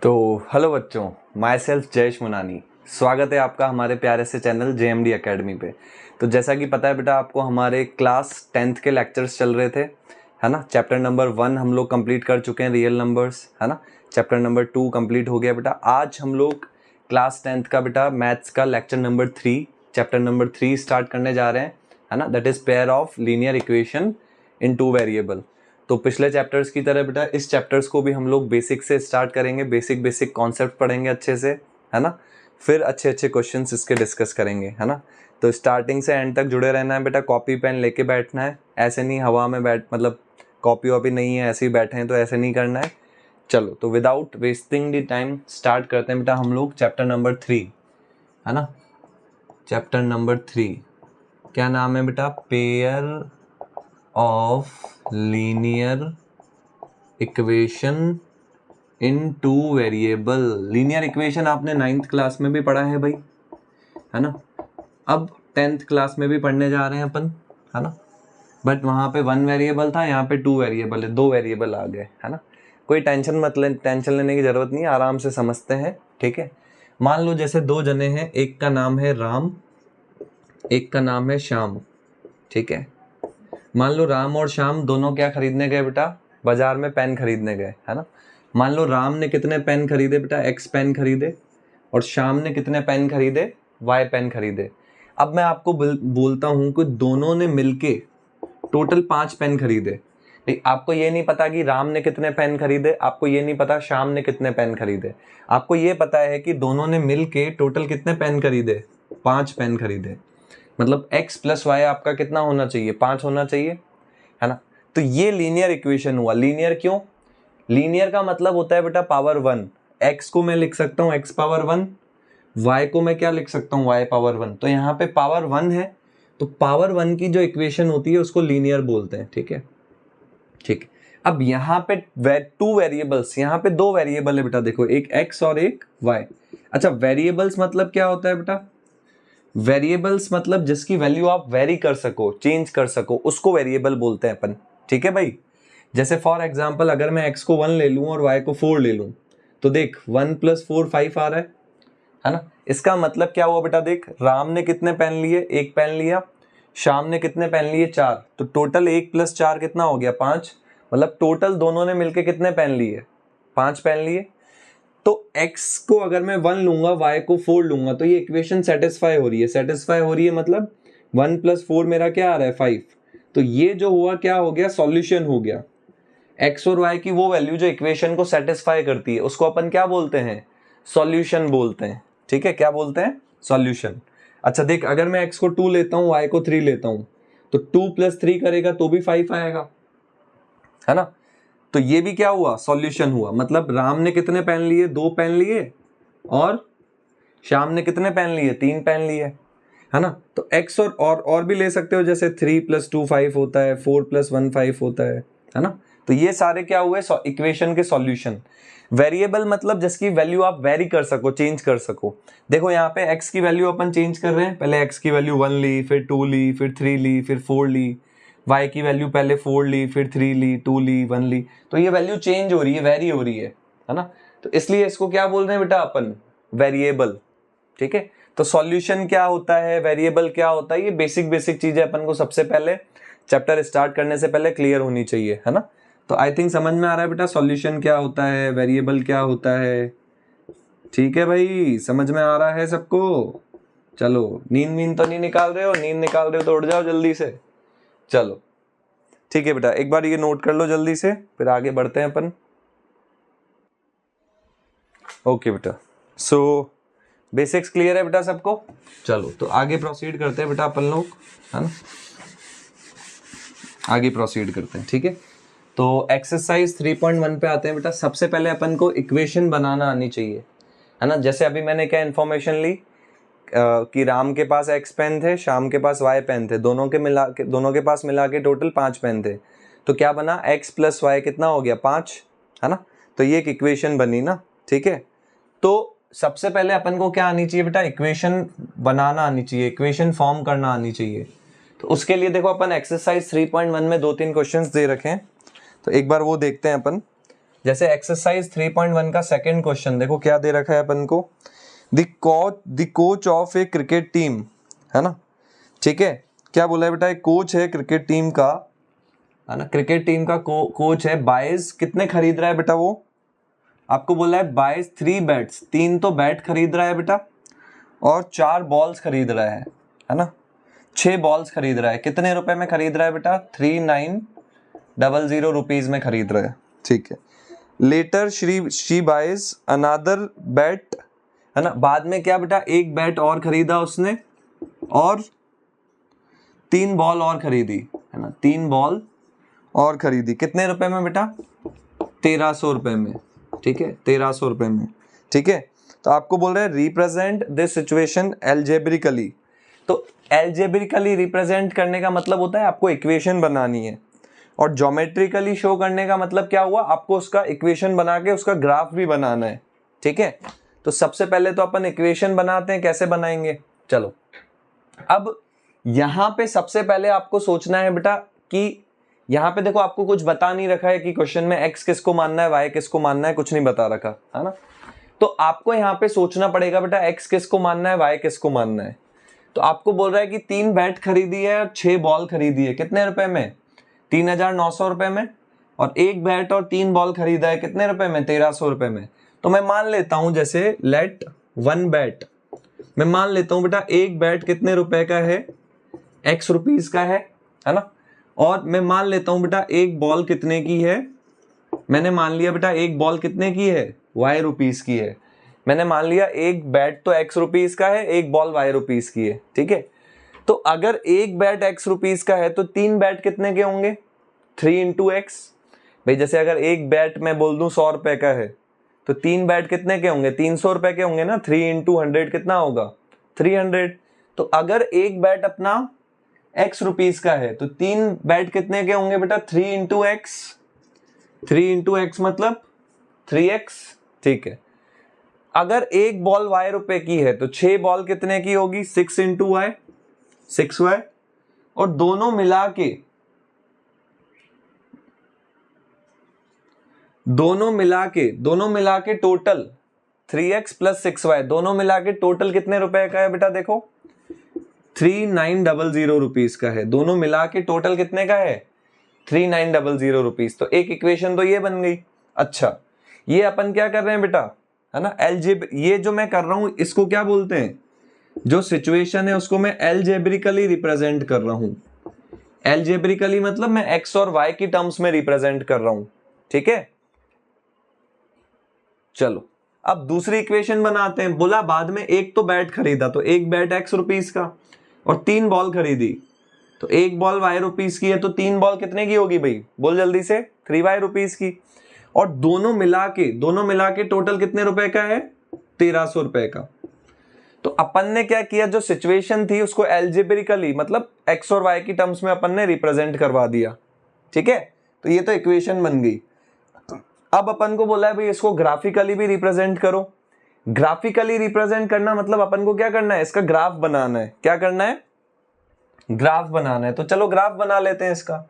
तो हेलो बच्चों, my self Jayesh Munani. स्वागत है आपका हमारे प्यारे से चैनल JMD एकेडमी पे। तो जैसा कि पता है बेटा आपको, हमारे क्लास 10th के लेक्चर्स चल रहे थे, है ना। चैप्टर नंबर 1 हम लोग कंप्लीट कर चुके हैं, रियल नंबर्स, है ना। चैप्टर नंबर 2 कंप्लीट हो गया बेटा। आज हम लोग क्लास 10th का बेटा मैथ्स का lecture number 3, chapter number 3 start करने जा रहे हैं, है ना। That is pair of linear equation in 2 variable. तो पिछले चैप्टर्स की तरह बेटा इस चैप्टर्स को भी हम लोग बेसिक से स्टार्ट करेंगे, बेसिक कॉन्सेप्ट पढ़ेंगे अच्छे से, है ना। फिर अच्छे अच्छे क्वेश्चंस इसके डिस्कस करेंगे, है ना। तो स्टार्टिंग से एंड तक जुड़े रहना है बेटा, कॉपी पेन लेके बैठना है, ऐसे नहीं हवा में बैठ, मतलब कॉपी वॉपी नहीं है ऐसे ही बैठे हैं तो ऐसे नहीं करना है। चलो तो without wasting the time start करते हैं बेटा हम लोग चैप्टर नंबर 3, है ना। चैप्टर नंबर 3 क्या नाम है बेटा? Pair of linear equation in 2 variable. Linear equation आपने 9th क्लास में भी पढ़ा है भाई, है ना। अब 10th क्लास में भी पढ़ने जा रहे हैं अपन, है ना। बट वहाँ पे 1 वेरिएबल था, यहाँ पे 2 वेरिएबल है, 2 वेरिएबल आ गए, है ना। कोई टेंशन लेने की जरूरत नहीं है, आराम से समझते हैं, ठीक है। मान लो जैसे 2 जने हैं, एक का नाम है राम, एक का नाम है श्याम, ठीक है। मान लो राम और श्याम दोनों क्या खरीदने गए बेटा? बाजार में पेन खरीदने गए, है ना। मान लो राम ने कितने पेन खरीदे बेटा? X पेन खरीदे, और श्याम ने कितने पेन खरीदे? Y पेन खरीदे। अब मैं आपको बोलता हूं कि दोनों ने मिलके टोटल 5 पेन खरीदे। आपको ये नहीं पता कि राम ने कितने पेन खरीदे, आपको ये नहीं पता श्याम ने कितने पेन खरीदे, आपको ये पता है कि दोनों ने मिलके टोटल कितने पेन खरीदे? 5 पेन खरीदे। मतलब x प्लस वाई आपका कितना होना चाहिए? 5 होना चाहिए, है ना। तो ये लीनियर इक्वेशन हुआ। लीनियर क्यों? लीनियर का मतलब होता है बेटा पावर 1। x को मैं लिख सकता हूँ x पावर 1, y को मैं क्या लिख सकता हूँ? y power 1। तो यहाँ पे पावर 1 है, तो पावर 1 की जो इक्वेशन होती है उसको लीनियर बोलते हैं, ठीक है। ठीक, अब यहाँ पे 2 वेरिएबल्स, यहाँ पे 2 वेरिएबल है बेटा, देखो एक x और एक y। अच्छा, वेरिएबल्स मतलब क्या होता है बेटा? वेरिएबल्स मतलब जिसकी वैल्यू आप वेरी कर सको, चेंज कर सको, उसको वेरिएबल बोलते हैं अपन, ठीक है भाई। जैसे फॉर एग्जांपल अगर मैं x को 1 ले लूं और y को 4 ले लूं, तो देख 1 + 4 5 आ रहा है ना। इसका मतलब क्या हुआ बेटा? देख राम ने कितने पेन लिए? 1 पेन लिया। श्याम ने कितने पेन लिए? 4। तो टोटल 1 + 4 कितना हो गया? 5। मतलब टोटल दोनों ने मिलके कितने पेन लिए? 5 पेन लिए। तो x को अगर मैं 1 लूंगा, y को 4 लूंगा, तो ये इक्वेशन सेटिस्फाई हो रही है। सेटिस्फाई हो रही है मतलब 1 + 4 मेरा क्या आ रहा है? 5। तो ये जो हुआ क्या हो गया? सॉल्यूशन हो गया। x और y की वो वैल्यू जो इक्वेशन को सेटिस्फाई करती है उसको अपन क्या बोलते हैं? सॉल्यूशन बोलते हैं, ठीक है। क्या बोलते हैं? सॉल्यूशन। अच्छा देख, अगर मैं x को 2 लेता हूं, y को 3 लेता हूं, तो 2 + 3 करेगा तो भी 5 आएगा, है ना। तो ये भी क्या हुआ? सॉल्यूशन हुआ। मतलब राम ने कितने पेन लिए? 2 पेन लिए, और श्याम ने कितने पेन लिए? 3 पेन लिए, है ना। तो x और भी ले सकते हो, जैसे 3 + 2 5 होता है, 4 + 1 5 होता है ना। तो ये सारे क्या हुए? इक्वेशन के सॉल्यूशन। वेरिएबल मतलब जिसकी वैल्यू आप वेरी कर सको, चेंज कर सको। देखो यहाँ पे x की वैल्यू अपन चेंज कर रहे हैं। पहले x की वैल्यू 1 ली, फिर 2 ली, फिर 3 ली, फिर 4 ली। y की वैल्यू पहले 4 ली, फिर 3 ली, 2 ली, 1 ली। तो ये वैल्यू चेंज हो रही है, वेरी हो रही है ना। तो इसलिए इसको क्या बोल रहे हैं बेटा अपन? वेरिएबल, ठीक है। तो सॉल्यूशन क्या होता है, वेरिएबल क्या होता है, ये बेसिक चीजें अपन को सबसे पहले चैप्टर स्टार्ट करने से पहले क्लियर होनी चाहिए, है ना। तो आई थिंक समझ में आ रहा है बेटा सॉल्यूशन क्या होता है, वेरिएबल क्या होता है। ठीक है भाई, समझ में आ रहा है सबको? चलो, नींद तो नहीं निकाल रहे हो? नींद निकाल रहे हो तो उठ जाओ जल्दी से। चलो ठीक है बेटा, एक बार ये नोट कर लो जल्दी से, फिर आगे बढ़ते हैं अपन। ओके बेटा, सो बेसिक्स क्लियर है बेटा सबको? चलो तो आगे प्रोसीड करते हैं बेटा अपन लोग, है ना। आगे प्रोसीड करते हैं, ठीक है। तो एक्सरसाइज 3.1 पे आते हैं बेटा। सबसे पहले अपन को इक्वेशन बनाना आनी चाहिए, है ना। जैसे अभी मैंने क्या इन्फॉर्मेशन ली कि राम के पास x पेन थे, श्याम के पास y पेन थे, दोनों के पास मिला के टोटल 5 पेन थे। तो क्या बना? x + y कितना हो गया? 5, है ना। तो ये एक इक्वेशन बनी ना, ठीक है। तो सबसे पहले अपन को क्या आनी चाहिए बेटा? इक्वेशन बनाना आनी चाहिए, इक्वेशन फॉर्म करना आनी चाहिए। तो उसके लिए देखो अपन एक्सरसाइज 3.1 में 2-3 क्वेश्चंस दे रखे हैं, तो एक बार वो देखते हैं अपन। जैसे एक्सरसाइज 3.1 का सेकंड क्वेश्चन देखो क्या दे रखा है अपन को, the coach of A cricket team, है ना, ठीक है, क्या बोला है बेटा, एक कोच है क्रिकेट टीम का, है ना, क्रिकेट टीम का कोच है, बाइज कितने खरीद रहा है बेटा, वो आपको बोला है बाइज 3 बैट्स, 3 तो बैट खरीद रहा है बेटा, और 4 बॉल्स खरीद रहा है ना, 6 बॉल्स खरीद रहा है, कितने रुपए में खरीद रहा है बेटा, 3900 रुपीज में खरीद रहा है, ठीक है। Later she buys another bat, है ना, बाद में क्या बेटा, एक बैट और खरीदा उसने और 3 बॉल और खरीदी, है ना, 3 बॉल और खरीदी, कितने रुपए में बेटा, 1300 रुपए में, ठीक है, 1300 रुपए में, ठीक है। तो आपको बोल रहे हैं रिप्रेजेंट दिस सिचुएशन एल्जेब्रिकली, तो एल्जेब्रिकली रिप्रेजेंट करने का मतलब होता है आपको इक्वेशन बनानी है, और ज्योमेट्रिकली शो करने का मतलब क्या हुआ, आपको उसका इक्वेशन बना के उसका ग्राफ भी बनाना है, ठीक है। तो सबसे पहले तो अपन इक्वेशन बनाते हैं, कैसे बनाएंगे, चलो। अब यहां पे सबसे पहले आपको सोचना है बेटा कि यहाँ पे देखो आपको कुछ बता नहीं रखा है कि क्वेश्चन में x किसको मानना है, y किसको मानना है, कुछ नहीं बता रखा है ना, तो आपको यहाँ पे सोचना पड़ेगा बेटा x किसको मानना है, y किसको मानना है। तो आपको बोल रहा है कि 3 बैट खरीदी है और 6 बॉल खरीदी है, कितने रुपए में, 3900 रुपए में, और 1 बैट और 3 बॉल खरीदा है, कितने रुपए में, 1300 रुपए में। तो मैं मान लेता हूं, जैसे लेट 1 बैट, मैं मान लेता हूं बेटा 1 बैट कितने रुपए का है, x रुपीज का है ना, और मैं मान लेता हूं बेटा 1 बॉल कितने की है, मैंने मान लिया बेटा 1 बॉल कितने की है, y रुपीज की है, मैंने मान लिया 1 बैट तो x रुपीज का है, 1 बॉल y रुपीज की है, ठीक है। तो अगर 1 बैट x रुपीज का है तो 3 बैट कितने के होंगे, 3 इंटू एक्स, भाई जैसे अगर 1 बैट मैं बोल दूं 100 रुपए का है तो 3 बैट कितने के होंगे, 300 रुपए के होंगे ना, 3 इंटू 100 कितना होगा, 300। तो अगर 1 बैट अपना x रुपीज का है तो 3 बैट कितने के होंगे बेटा, 3 इंटू एक्स, 3 इंटू एक्स मतलब 3x, ठीक है। अगर 1 बॉल y रुपए की है तो 6 बॉल कितने की होगी, 6 इंटू वाई, 6y, और दोनों मिला के टोटल 3x प्लस 6y, दोनों मिला के टोटल कितने रुपए का है बेटा, देखो 3900 रुपीज का है, दोनों मिला के टोटल कितने का है, 3900 रुपीज। तो एक इक्वेशन तो ये बन गई। अच्छा, ये अपन क्या कर रहे हैं बेटा, है ना, ये जो मैं कर रहा हूं इसको क्या बोलते हैं, जो सिचुएशन है उसको मैं एल्जेब्रिकली रिप्रेजेंट कर रहा हूं। एल्जेब्रिकली मतलब मैं x और y की टर्म्स में रिप्रेजेंट कर रहा हूं, ठीक है। चलो अब दूसरी इक्वेशन बनाते हैं। बोला बाद में एक तो बैट खरीदा, तो 1 बैट x रुपीज का, और 3 बॉल खरीदी तो 1 बॉल y रुपीज की है, तो 3 बॉल कितने की होगी भाई, बोल जल्दी से, 3y रुपीज की, और दोनों मिला के टोटल कितने रुपए का है, 1300 रुपए का। तो अपन ने क्या किया, जो सिचुएशन थी उसको एल्जेब्रिकली मतलब x और y की टर्म्स में अपन ने रिप्रेजेंट करवा दिया, ठीक है। तो ये तो इक्वेशन बन गई। अब अपन को बोला है भाई इसको ग्राफिकली भी रिप्रेजेंट करो। ग्राफिकली रिप्रेजेंट करना मतलब अपन को क्या करना है, इसका ग्राफ बनाना है। क्या करना है, ग्राफ बनाना है। तो चलो ग्राफ बना लेते हैं इसका।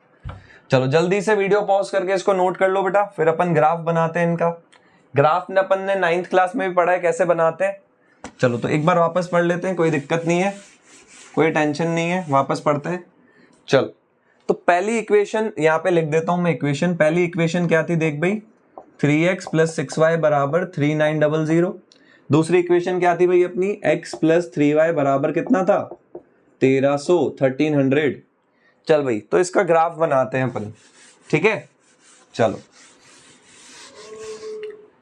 चलो जल्दी से वीडियो पॉज करके इसको नोट कर लो बेटा, फिर अपन ग्राफ बनाते हैं इनका। ग्राफ ने अपन ने 9th क्लास में भी पढ़ा है कैसे बनाते हैं। चलो तो एक बार वापस पढ़ लेते हैं, कोई दिक्कत नहीं है, कोई टेंशन नहीं है, वापस पढ़ते हैं। चलो तो पहली इक्वेशन यहाँ पे लिख देता हूं मैं इक्वेशन। पहली इक्वेशन क्या थी देख भाई, 3x प्लस 6y बराबर 3900। दूसरी इक्वेशन क्या थी भाई अपनी, x प्लस 3y बराबर कितना था, 1300। चल भाई तो इसका ग्राफ बनाते हैं अपन, ठीक है। चलो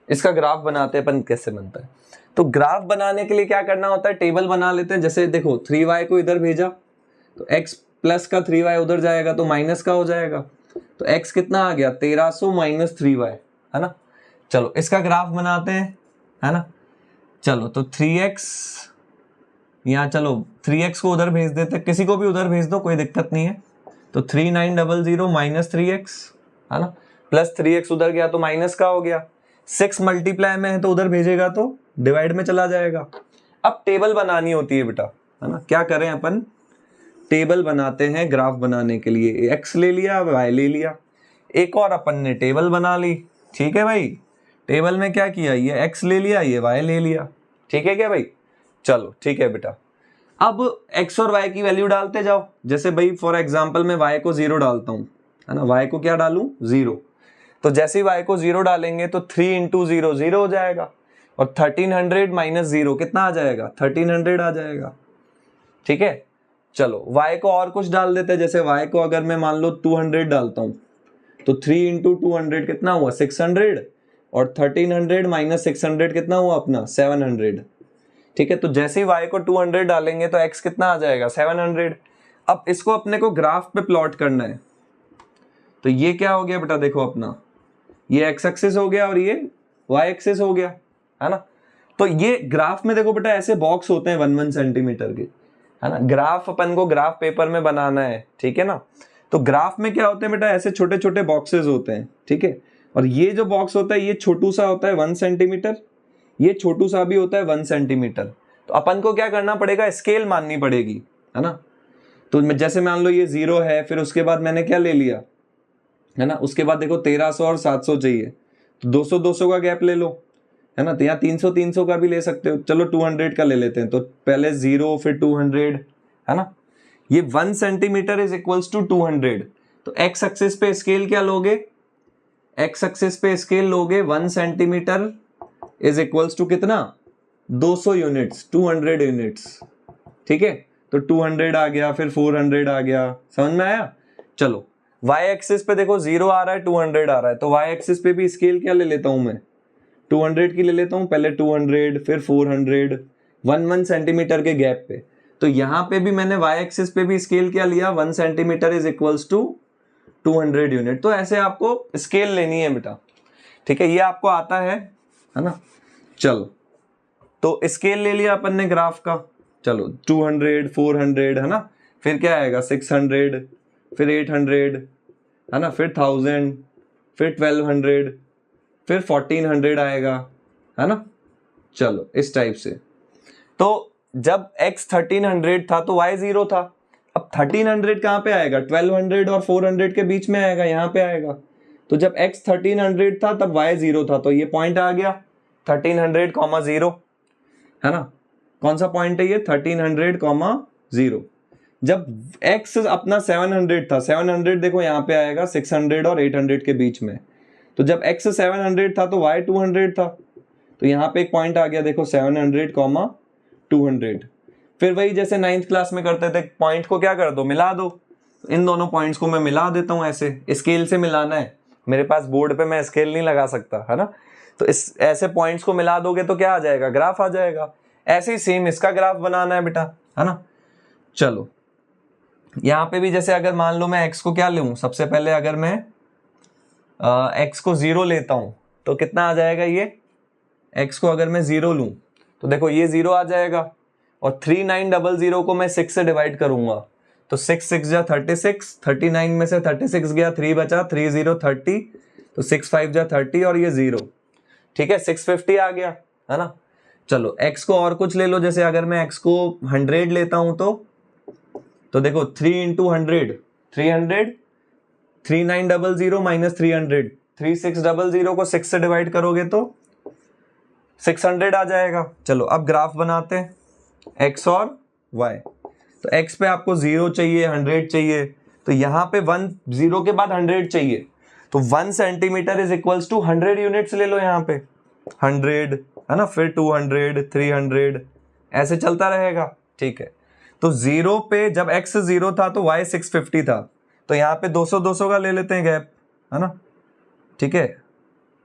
इसका ग्राफ बनाते हैं अपन, कैसे बनता है। तो ग्राफ बनाने के लिए क्या करना होता है, टेबल बना लेते हैं। जैसे देखो 3y को इधर भेजा तो x प्लस का 3y उधर जाएगा तो माइनस का हो जाएगा। तो x कितना आ गया, 1300 माइनस 3y, है ना। चलो इसका ग्राफ बनाते हैं, है ना। चलो तो 3x यहाँ, चलो 3x को उधर भेज देते, किसी को भी उधर भेज दो, कोई दिक्कत नहीं है। तो 3900 माइनस 3x, है ना, प्लस 3x उधर गया तो माइनस का हो गया। 6 मल्टीप्लाई में है तो उधर भेजेगा तो डिवाइड में चला जाएगा। अब टेबल बनानी होती है बेटा, है ना। क्या करें अपन, टेबल बनाते हैं ग्राफ बनाने के लिए। x ले लिया, y ले लिया, एक और अपन ने टेबल बना ली, ठीक है भाई, टेबल में क्या किया, ये x ले लिया, ये y ले लिया, ठीक है क्या भाई। चलो ठीक है बेटा, अब x और y की वैल्यू डालते जाओ। जैसे भाई फॉर एग्जांपल मैं y को 0 डालता हूं, है ना, y को क्या डालूं 0, तो जैसे ही y को 0 डालेंगे तो 3 इंटू 0 0 हो जाएगा, और 1300 माइनस 0 कितना आ जाएगा 1300 आ जाएगा, ठीक है। चलो y को और कुछ डाल देते हैं, जैसे y को अगर मैं मान लो 200 डालता हूं तो 3 इंटू 200 कितना हुआ 600, और 1300 माइनस 600 कितना हुआ अपना 700, ठीक है। तो जैसे ही y को 200 डालेंगे तो x कितना आ जाएगा 700। अब इसको अपने को ग्राफ पे प्लॉट करना है, तो ये क्या हो गया बेटा, देखो अपना ये x एक्सिस हो गया और ये y एक्सिस हो गया, है ना। तो ये ग्राफ में देखो बेटा ऐसे बॉक्स होते हैं 1 1 सेंटीमीटर के, है ना। ग्राफ अपन को ग्राफ पेपर में बनाना है, ठीक है ना। तो ग्राफ में क्या होते हैं बेटा, ऐसे छोटे छोटे बॉक्सेस होते हैं, ठीक है। और ये जो बॉक्स होता है ये छोटू सा होता है 1 सेंटीमीटर, ये छोटू सा भी होता है 1 सेंटीमीटर। तो अपन को क्या करना पड़ेगा, स्केल माननी पड़ेगी, है ना। तो जैसे मान लो ये 0 है, फिर उसके बाद मैंने क्या ले लिया, है ना, उसके बाद देखो 1300 और 700 चाहिए, तो 200 200 का गैप ले लो, है ना। तो यहाँ 300 300 का भी ले सकते हो, चलो 200 का ले लेते हैं। तो पहले 0 फिर 200, है ना। ये 1 सेंटीमीटर इज इक्वल्स टू 200। तो एक्स एक्सिस पे स्केल क्या लोगे, एक्स एक्सिस पे स्केल लोगे 1 सेंटीमीटर इज इक्वल्स टू कितना 200 यूनिट्स, 200 यूनिट्स, ठीक है। तो 200 आ गया, फिर 400 आ गया, समझ में आया। चलो y एक्सिस पे देखो 0 आ रहा है 200 आ रहा है, तो y एक्सिस पे भी स्केल क्या ले लेता हूं मैं 200 की ले लेता हूं, पहले 200 फिर 400, 1 1 सेंटीमीटर के गैप पे। तो यहां पे भी मैंने y एक्सिस पे भी स्केल क्या लिया 1 centimetre is equals to 200 unit. तो ऐसे आपको स्केल लेनी है बेटा, ठीक है, ये आपको आता है ना। चलो तो स्केल ले लिया अपन ने ग्राफ का, चलो 200 400, है ना, फिर क्या आएगा 600, फिर 800, है ना, फिर 1000, फिर 1200, फिर 1400 आएगा, है ना। चलो इस टाइप से। तो जब x 1300 था तो y 0 था, अब 1300 कहां पे आएगा 1200 और 400 के बीच में आएगा, यहां पे आएगा। तो जब x 1300 था तब y 0 था, तो ये पॉइंट आ गया 1300, 0, है ना। कौन सा पॉइंट है ये 1300, 0। जब x अपना 700 था, 700 देखो यहाँ पे आएगा 600 और 800 के बीच में। तो जब x 700 था तो y 200 था, तो यहाँ पे एक पॉइंट आ गया देखो 700, 200। फिर वही जैसे 9th क्लास में करते थे, पॉइंट को क्या कर दो मिला दो। इन दोनों पॉइंट्स को मैं मिला देता हूँ, ऐसे स्केल से मिलाना है, मेरे पास बोर्ड पे मैं स्केल नहीं लगा सकता, है ना। तो इस ऐसे पॉइंट्स को मिला दोगे तो क्या आ जाएगा ग्राफ आ जाएगा। ऐसे ही सेम इसका ग्राफ बनाना है बेटा, है ना। चलो यहाँ पे भी जैसे अगर मान लो मैं x को क्या लूं, सबसे पहले अगर मैं x को 0 लेता हूं तो कितना आ जाएगा, ये x को अगर मैं 0 लूं तो देखो ये 0 आ जाएगा, और 3900 को मैं 6 से डिवाइड करूंगा तो 6 6 जा 36, 39 में से 36 गया 3 बचा, 3 0 30, तो 6 5 जा 30 और ये 0, ठीक है 650 आ गया, है ना। चलो x को और कुछ ले लो, जैसे अगर मैं x को 100 लेता हूं तो देखो 3 इंटू 100 300, 3900 माइनस 300, 3600 को 6 से डिवाइड करोगे तो 600 आ जाएगा। चलो अब ग्राफ बनाते हैं x और y। तो x पे आपको 0 चाहिए 100 चाहिए, तो यहाँ पे 1 0 के बाद 100 चाहिए, तो 1 centimetre is equals to 100 units ले लो यहाँ पे 100, है ना, फिर 200 300 ऐसे चलता रहेगा, ठीक है। तो 0 पे जब x 0 था तो y 650 था, तो यहाँ पे 200 200 का ले लेते हैं गैप, है ना, ठीक है।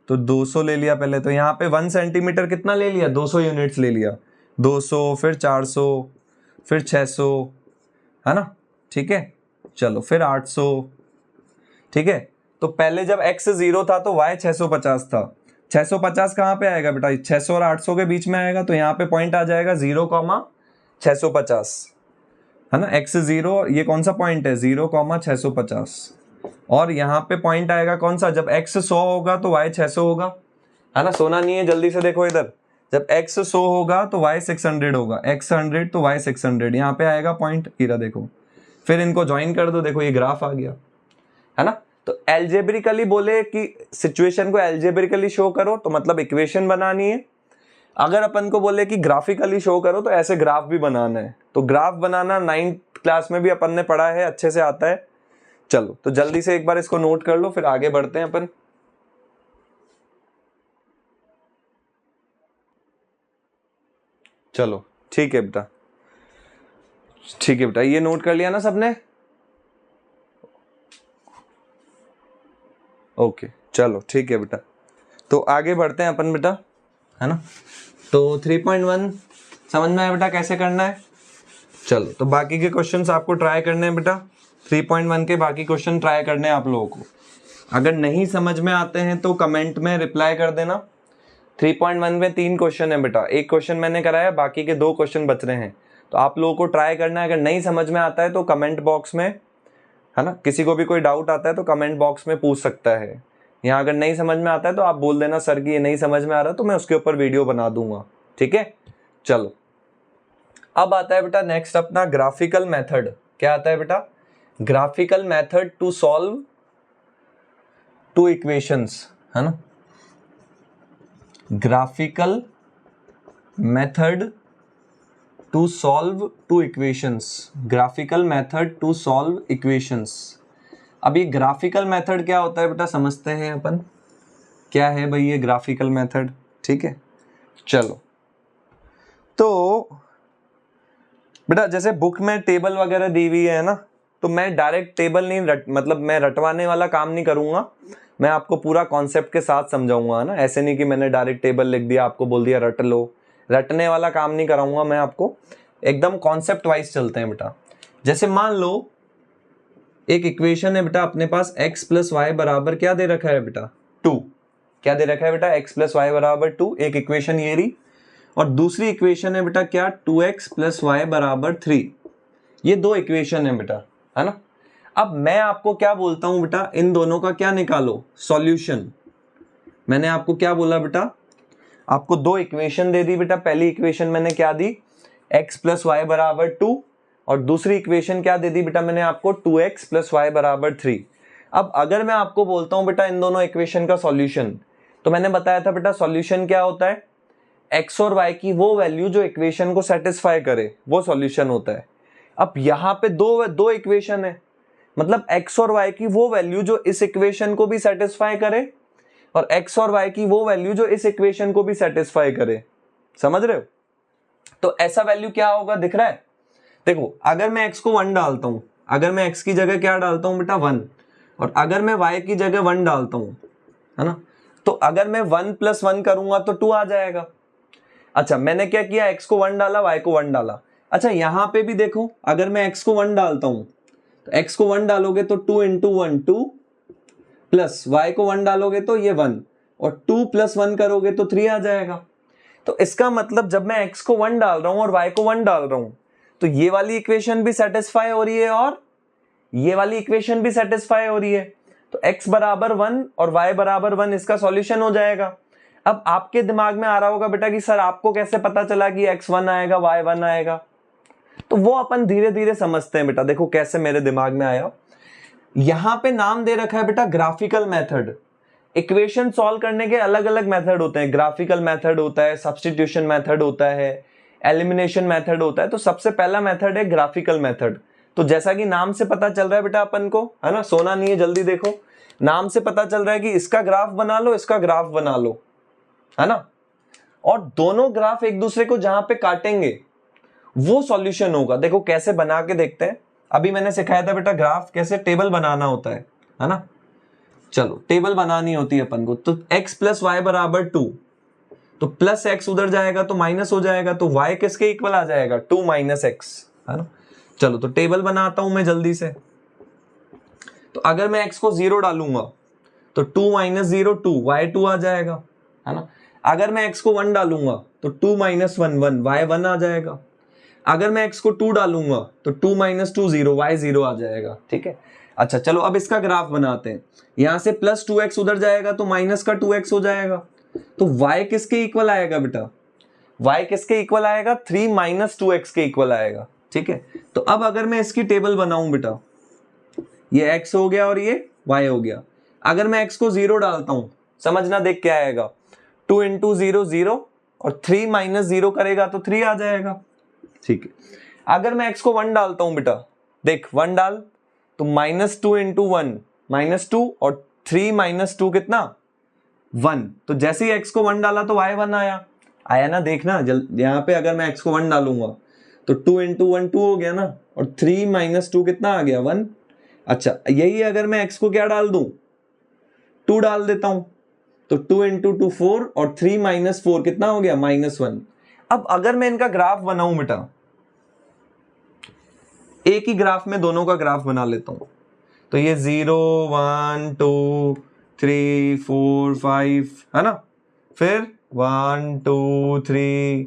तो 200 ले लिया पहले, तो यहाँ पे 1 सेंटीमीटर कितना ले लिया 200 यूनिट्स ले लिया, 200 फिर 400 फिर 600, है ना, ठीक है। चलो फिर 800, ठीक है। तो पहले जब x 0 था तो y 650 था, 650 कहाँ पे आएगा बेटा 600 और 800 के बीच में आएगा, तो यहाँ पे पॉइंट आ जाएगा 0, 650, है ना। x 0 ये कौन सा पॉइंट है 0, 650, और यहाँ पे पॉइंट आएगा कौन सा जब x 100 होगा तो y 600 होगा, है ना। सोना नहीं है, जल्दी से देखो इधर, जब x 100 होगा तो y 600 होगा, x 100 तो y 600, यहाँ पे आएगा पॉइंट, हीरा देखो, फिर इनको ज्वाइन कर दो, देखो ये ग्राफ आ गया, है ना। तो तो एल्जेब्रिकली बोले कि सिचुएशन को एल्जेब्रिकली शो करो तो मतलब इक्वेशन बनानी है। अगर अपन को बोले कि ग्राफिकली शो करो तो ऐसे ग्राफ भी बनाना है। तो ग्राफ बनाना 9th क्लास में भी अपन ने पढ़ा है, अच्छे से आता है। चलो तो जल्दी से एक बार इसको नोट कर लो, फिर आगे बढ़ते हैं अपन। चलो ठीक है बेटा, ठीक है बेटा, ये नोट कर लिया ना सबने? ओके चलो ठीक है बेटा, तो आगे बढ़ते हैं अपन बेटा, है ना। तो 3.1 समझ में आया बेटा कैसे करना है? चलो तो बाकी के क्वेश्चंस आपको ट्राई करने हैं बेटा, 3.1 के बाकी क्वेश्चन ट्राई करने हैं आप लोगों को। अगर नहीं समझ में आते हैं तो कमेंट में रिप्लाई कर देना। 3.1 में 3 क्वेश्चन है बेटा, एक क्वेश्चन मैंने कराया, बाकी के 2 क्वेश्चन बच रहे हैं। तो आप लोगों को ट्राई करना है। अगर नहीं समझ में आता है तो कमेंट बॉक्स में, है ना, किसी को भी कोई डाउट आता है तो कमेंट बॉक्स में पूछ सकता है। यहाँ अगर नहीं समझ में आता है तो आप बोल देना सर कि ये नहीं समझ में आ रहा, तो मैं उसके ऊपर वीडियो बना दूंगा, ठीक है। चलो अब आता है बेटा नेक्स्ट अपना ग्राफिकल मेथड। क्या आता है बेटा? Graphical method to solve 2 equations, है ना। Graphical method to solve 2 equations, graphical method to solve equations. अब ये ग्राफिकल मेथड क्या होता है बेटा, समझते हैं अपन। क्या है भाई ये ग्राफिकल मेथड? ठीक है चलो, तो बेटा जैसे बुक में टेबल वगैरह दी हुई है ना, तो मैं डायरेक्ट टेबल नहीं मतलब मैं रटवाने वाला काम नहीं करूंगा, मैं आपको पूरा कॉन्सेप्ट के साथ समझाऊंगा ना। ऐसे नहीं कि मैंने डायरेक्ट टेबल लिख दिया, आपको बोल दिया रट लो, रटने वाला काम नहीं कराऊंगा मैं आपको, एकदम कॉन्सेप्ट वाइज चलते हैं बेटा। जैसे मान लो एक इक्वेशन है बेटा अपने पास, x प्लस वाई बराबर क्या दे रखा है बेटा? 2। क्या दे रखा है बेटा? x प्लस वाई बराबर 2, एक इक्वेशन ये रही। और दूसरी इक्वेशन है बेटा क्या? 2x प्लस वाई बराबर 3। ये 2 इक्वेशन है बेटा, है ना। अब मैं आपको क्या बोलता हूं बेटा, इन दोनों का क्या निकालो? सॉल्यूशन। मैंने आपको क्या बोला बेटा? आपको 2 इक्वेशन दे दी बेटा। पहली इक्वेशन मैंने क्या दी? x प्लस वाई बराबर 2, और दूसरी इक्वेशन क्या दे दी बेटा मैंने आपको? 2x प्लस वाई बराबर 3। अब अगर मैं आपको बोलता हूं बेटा इन दोनों इक्वेशन का सॉल्यूशन, तो मैंने बताया था बेटा सॉल्यूशन क्या होता है? x और y की वो वैल्यू जो इक्वेशन को सेटिस्फाई करे, वो सॉल्यूशन होता है। अब यहाँ पे दो इक्वेशन है, मतलब x और y की वो वैल्यू जो इस इक्वेशन को भी सेटिस्फाई करे, और x और y की वो वैल्यू जो इस इक्वेशन को भी सेटिस्फाई करे। समझ रहे हो? तो ऐसा वैल्यू क्या होगा, दिख रहा है? देखो अगर मैं x को 1 डालता हूं, अगर मैं x की जगह क्या डालता हूं बेटा? 1, और अगर मैं y की जगह 1 डालता हूं, है ना, तो अगर मैं 1 प्लस 1 करूंगा तो 2 आ जाएगा। अच्छा मैंने क्या किया? x को 1 डाला, y को 1 डाला। अच्छा यहां पे भी देखो, अगर मैं x को 1 डालता हूं, तो x को 1 डालोगे तो 2 इंटू 1 2, प्लस y को 1 डालोगे तो ये 1, और 2 प्लस 1 करोगे तो 3 आ जाएगा। तो इसका मतलब जब मैं x को 1 डाल रहा हूं और y को 1 डाल रहा हूं, तो ये वाली इक्वेशन भी सेटिस्फाई हो रही है और ये वाली इक्वेशन भी सेटिस्फाई हो रही है। तो x बराबर 1 और y बराबर 1 इसका सॉल्यूशन हो जाएगा। अब आपके दिमाग में आ रहा होगा बेटा कि सर आपको कैसे पता चला कि x 1 आएगा y 1 आएगा? तो वो अपन धीरे धीरे समझते हैं बेटा। देखो कैसे मेरे दिमाग में आया, यहां पे नाम दे रखा है बेटा ग्राफिकल मेथड। इक्वेशन सॉल्व करने के अलग अलग मेथड होते हैं, ग्राफिकल मेथड होता है, सब्स्टिट्यूशन मेथड होता है, एलिमिनेशन मेथड होता है। तो सबसे पहला मेथड है ग्राफिकल मेथड। तो जैसा कि नाम से पता चल रहा है बेटा अपन को, है ना, सोना नहीं है, जल्दी देखो, नाम से पता चल रहा है कि इसका ग्राफ बना लो, इसका ग्राफ बना लो, है ना, और दोनों ग्राफ एक दूसरे को जहां पे काटेंगे वो सॉल्यूशन होगा। देखो कैसे बना के देखते हैं। अभी मैंने सिखाया था बेटा ग्राफ कैसे टेबल बनाना होता है ना। चलो टेबल बनानी होती है अपन को। तो x प्लस वाई बराबर 2, तो प्लस x उधर जाएगा तो माइनस हो जाएगा, तो y किसके इक्वल आ जाएगा? 2 माइनस x, है ना। चलो तो टेबल बनाता हूं मैं जल्दी से। तो अगर मैं x को 0 डालूंगा तो 2 माइनस 0 2, y 2 आ जाएगा, है ना। अगर मैं x को 1 डालूंगा तो 2 माइनस 1 1, y 1 आ जाएगा। अगर मैं x को 2 डालूंगा तो 2 माइनस 2 0, y 0 आ जाएगा, ठीक है। अच्छा चलो अब इसका ग्राफ बनाते हैं। यहां से प्लस 2x उधर जाएगा तो माइनस का 2x हो जाएगा। तो y किसके इक्वल आएगा बेटा? y किसके इक्वल आएगा? 3 माइनस 2x के इक्वल आएगा, ठीक है। तो अब अगर मैं इसकी टेबल बनाऊं बेटा, ये x हो गया और ये y हो गया। अगर मैं x को 0 डालता हूं, समझना, देख क्या आएगा, 2 इंटू 0 0 और 3 माइनस 0 करेगा तो 3 आ जाएगा। ठीक है, अगर मैं x को 1 डालता हूं बेटा, देख 1 डाल तो -2 इंटू 1 -2 और 3 माइनस 2 कितना 1। तो जैसे ही x को 1 डाला तो y 1 आया ना, देखना यहाँ पे अगर मैं x को 1 डालूंगा तो 2 इंटू 1 2 हो गया ना, और 3 माइनस 2 कितना आ गया 1। अच्छा, यही अगर मैं x को क्या डाल दूं, 2 डाल देता हूं तो 2 इंटू 2 4 और 3 माइनस 4 कितना हो गया -1। अब अगर मैं इनका ग्राफ बनाऊं बेटा, एक ही ग्राफ में दोनों का ग्राफ बना लेता हूं, तो ये 0 1 2 3 4 5 है ना, फिर 1 2 3।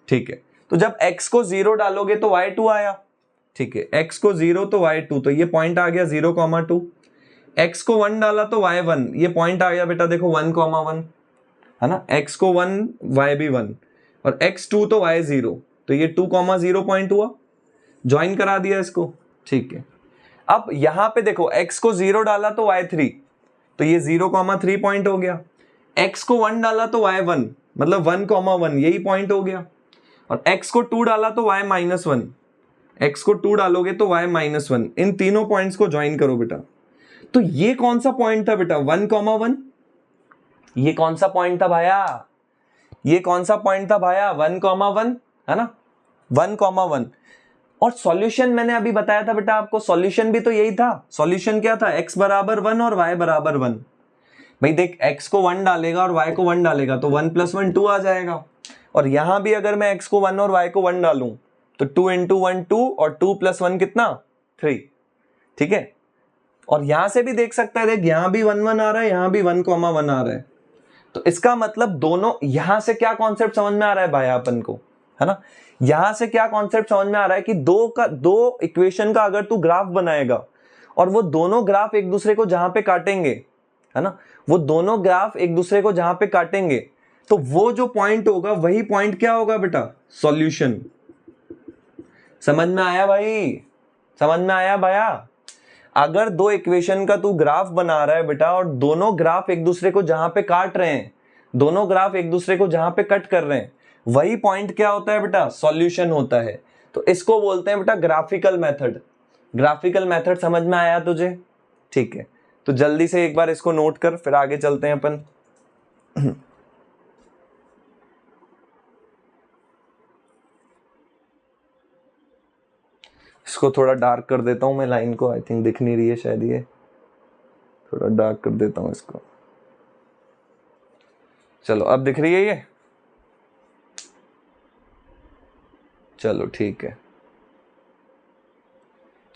ठीक है, तो जब x को 0 डालोगे तो y2 आया। ठीक है, x को 0 तो y2, तो ये पॉइंट आ गया 0,2। x को 1 डाला तो y1, ये पॉइंट आ गया बेटा देखो 1,1 है ना, x को 1 y भी 1 और x2 तो y0, तो ये 2,0 पॉइंट हुआ, ज्वाइन करा दिया इसको। ठीक है, अब यहां पे देखो x को 0 डाला तो y3, तो ये 0,3 पॉइंट हो गया। x को 1 डाला तो y1 मतलब 1,1, यही पॉइंट हो गया। और x को 2 डाला तो y-1, x को 2 डालोगे तो y-1। इन तीनों पॉइंट्स को ज्वाइन करो बेटा। तो ये कौन सा पॉइंट था बेटा 1,1, ये कौन सा पॉइंट था भाया, ये कौन सा पॉइंट था भाया 1,1 है ना, 1,1। और सॉल्यूशन मैंने अभी बताया था बेटा आपको, सॉल्यूशन भी तो यही था। सॉल्यूशन क्या था, x बराबर 1 और y बराबर 1। भाई देख, x को 1 डालेगा और y को 1 डालेगा तो 1 + 1 2 आ जाएगा। और यहां भी अगर मैं x को 1 और y को 1 डालूं तो 2 इंटू 1 2 और 2 + 1 कितना 3। ठीक है, और यहां से भी देख सकता है, देख यहां भी 1 1 आ रहा है, यहां भी 1,1 आ रहा है। तो इसका मतलब दोनों, यहां से क्या कॉन्सेप्ट समझ में आ रहा है भाई अपन को, है ना, यहां से क्या कॉन्सेप्ट समझ में आ रहा है कि दो इक्वेशन का अगर तू ग्राफ बनाएगा और वो दोनों ग्राफ एक दूसरे को जहां पे काटेंगे, है ना, वो दोनों ग्राफ एक दूसरे को जहां पे काटेंगे तो वो जो पॉइंट होगा वही पॉइंट क्या होगा बेटा, सॉल्यूशन। समझ में आया भाई, समझ में आया भैया। अगर दो इक्वेशन का तू ग्राफ बना रहा है बेटा और दोनों ग्राफ एक दूसरे को जहां पे काट रहे हैं, दोनों ग्राफ एक दूसरे को जहां पे कट कर रहे हैं, वही पॉइंट क्या होता है बेटा, सॉल्यूशन होता है। तो इसको बोलते हैं बेटा ग्राफिकल मेथड। ग्राफिकल मेथड समझ में आया तुझे? ठीक है, तो जल्दी से एक बार इसको नोट कर, फिर आगे चलते हैं अपन। इसको थोड़ा डार्क कर देता हूं मैं, लाइन को, आई थिंक दिख नहीं रही है शायद, ये थोड़ा डार्क कर देता हूं इसको। चलो अब दिख रही है ये, चलो ठीक है,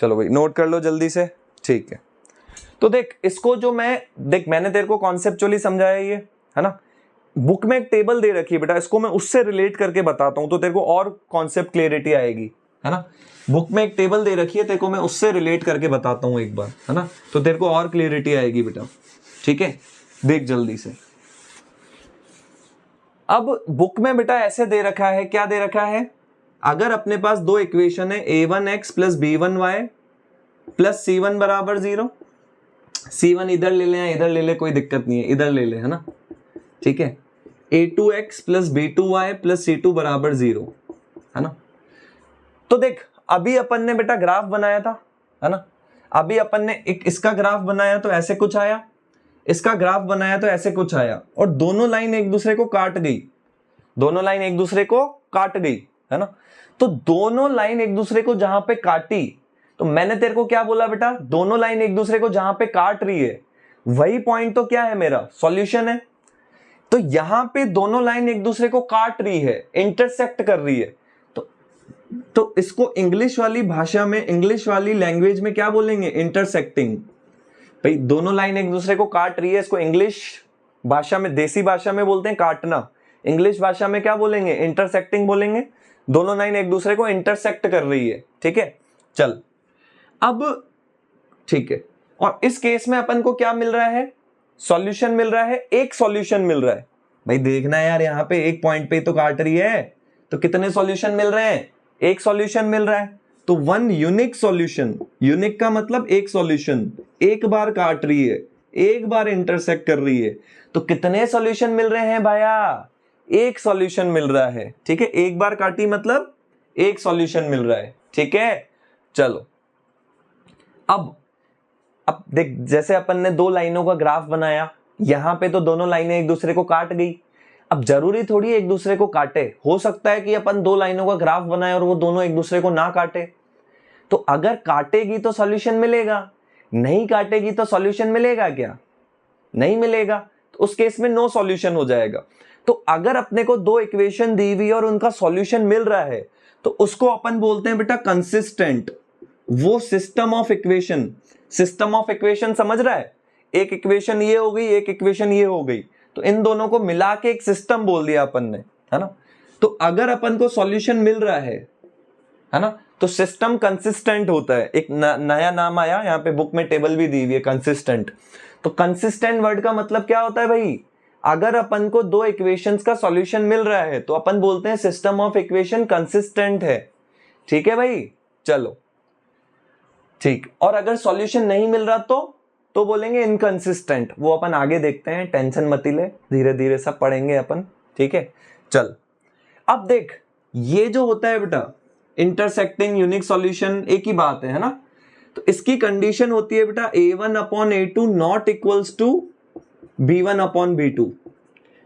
चलो भाई नोट कर लो जल्दी से। ठीक है, तो देख इसको जो मैंने तेरे को कॉन्सेप्चुअली समझाया ये, है ना। बुक में एक टेबल दे रखी है बेटा, इसको मैं उससे रिलेट करके बताता हूं तो तेरे को और कॉन्सेप्ट क्लियरिटी आएगी, है ना। बुक में एक टेबल दे रखी है, तेरे को मैं उससे रिलेट करके बताता हूं एक बार, है ना, तो तेरे को और क्लियरिटी आएगी बेटा। ठीक है, देख जल्दी से। अब बुक में बेटा ऐसे दे रखा है, क्या दे रखा है, अगर अपने पास दो इक्वेशन है a1x + b1y + c1 = 0, c1 इधर ले ले, इधर ले ले, कोई दिक्कत नहीं है, इधर ले ले, है ना। ठीक है, a2x + b2y + c2 = 0, है ना। तो देख अभी अपन ने बेटा ग्राफ बनाया था, है ना, अभी अपन ने एक इसका ग्राफ बनाया तो ऐसे कुछ आया, इसका ग्राफ बनाया तो ऐसे कुछ आया, और दोनों लाइन एक दूसरे को काट गई, दोनों लाइन एक दूसरे को काट गई, है ना। तो दोनों लाइन एक दूसरे को जहां पे काटी, तो मैंने तेरे को क्या बोला बेटा, दोनों लाइन एक दूसरे को जहां पे काट रही है वही पॉइंट तो क्या है मेरा, सॉल्यूशन है। तो यहां पे दोनों लाइन एक दूसरे को काट रही है, इंटरसेक्ट कर रही है, तो इसको इंग्लिश वाली भाषा में, इंग्लिश वाली लैंग्वेज में क्या बोलेंगे, इंटरसेक्टिंग। भाई दोनों लाइन एक दूसरे को काट रही है, इसको इंग्लिश भाषा में, देसी भाषा में बोलते हैं काटना, इंग्लिश भाषा में क्या बोलेंगे, इंटरसेक्टिंग बोलेंगे। दोनों लाइन एक दूसरे को इंटरसेक्ट कर रही है, ठीक है। चल अब ठीक है, और इस केस में अपन को क्या मिल रहा है, सॉल्यूशन मिल रहा है, एक सॉल्यूशन मिल रहा है। भाई देखना यार, यहाँ पे एक पॉइंट पे तो काट रही है, तो कितने सॉल्यूशन मिल रहे हैं, एक सॉल्यूशन मिल रहा है। तो वन यूनिक सॉल्यूशन, यूनिक का मतलब एक सॉल्यूशन, एक बार काट रही है, एक बार इंटरसेक्ट कर रही है। तो कितने सॉल्यूशन मिल रहे हैं भाया? एक सॉल्यूशन मिल रहा है। ठीक है, एक बार काटी मतलब एक सॉल्यूशन मिल रहा है। ठीक है, चलो अब देख, जैसे अपन ने दो लाइनों का ग्राफ बनाया, यहां पे तो दोनों लाइनें एक दूसरे को काट गई। अब जरूरी थोड़ी एक दूसरे को काटे, हो सकता है कि अपन दो लाइनों का ग्राफ बनाए और वो दोनों एक दूसरे को ना काटे। तो अगर काटेगी तो सॉल्यूशन मिलेगा, नहीं काटेगी तो सॉल्यूशन मिलेगा क्या? नहीं मिलेगा। तो उस केस में नो सॉल्यूशन हो जाएगा। तो अगर अपने को दो इक्वेशन दी हुई और उनका सॉल्यूशन मिल रहा है तो उसको अपन बोलते हैं बेटा कंसिस्टेंट। वो system of equation, system of equation समझ रहा है? एक इक्वेशन ये हो गई, एक इक्वेशन ये हो गई, तो इन दोनों को मिला के एक सिस्टम बोल दिया अपन ने, है ना। तो अगर अपन को सॉल्यूशन मिल रहा है ना, तो सिस्टम कंसिस्टेंट होता है। एक नया नाम आया, यहाँ पे बुक में टेबल भी दी हुई है, कंसिस्टेंट। तो कंसिस्टेंट वर्ड का मतलब क्या होता है भाई? अगर अपन को दो इक्वेशंस का सॉल्यूशन मिल रहा है तो अपन बोलते हैं सिस्टम ऑफ इक्वेशन कंसिस्टेंट है। ठीक है भाई, चलो ठीक। और अगर सॉल्यूशन नहीं मिल रहा तो बोलेंगे इनकंसिस्टेंट। वो अपन आगे देखते हैं, टेंशन मत ले, धीरे धीरे सब पढ़ेंगे अपन। ठीक है, चल अब देख, ये जो होता है बेटा इंटरसेक्टिंग यूनिक सॉल्यूशन, एक ही बात है ना। तो इसकी कंडीशन होती है बेटा a1/a2 not equals to b1/b2।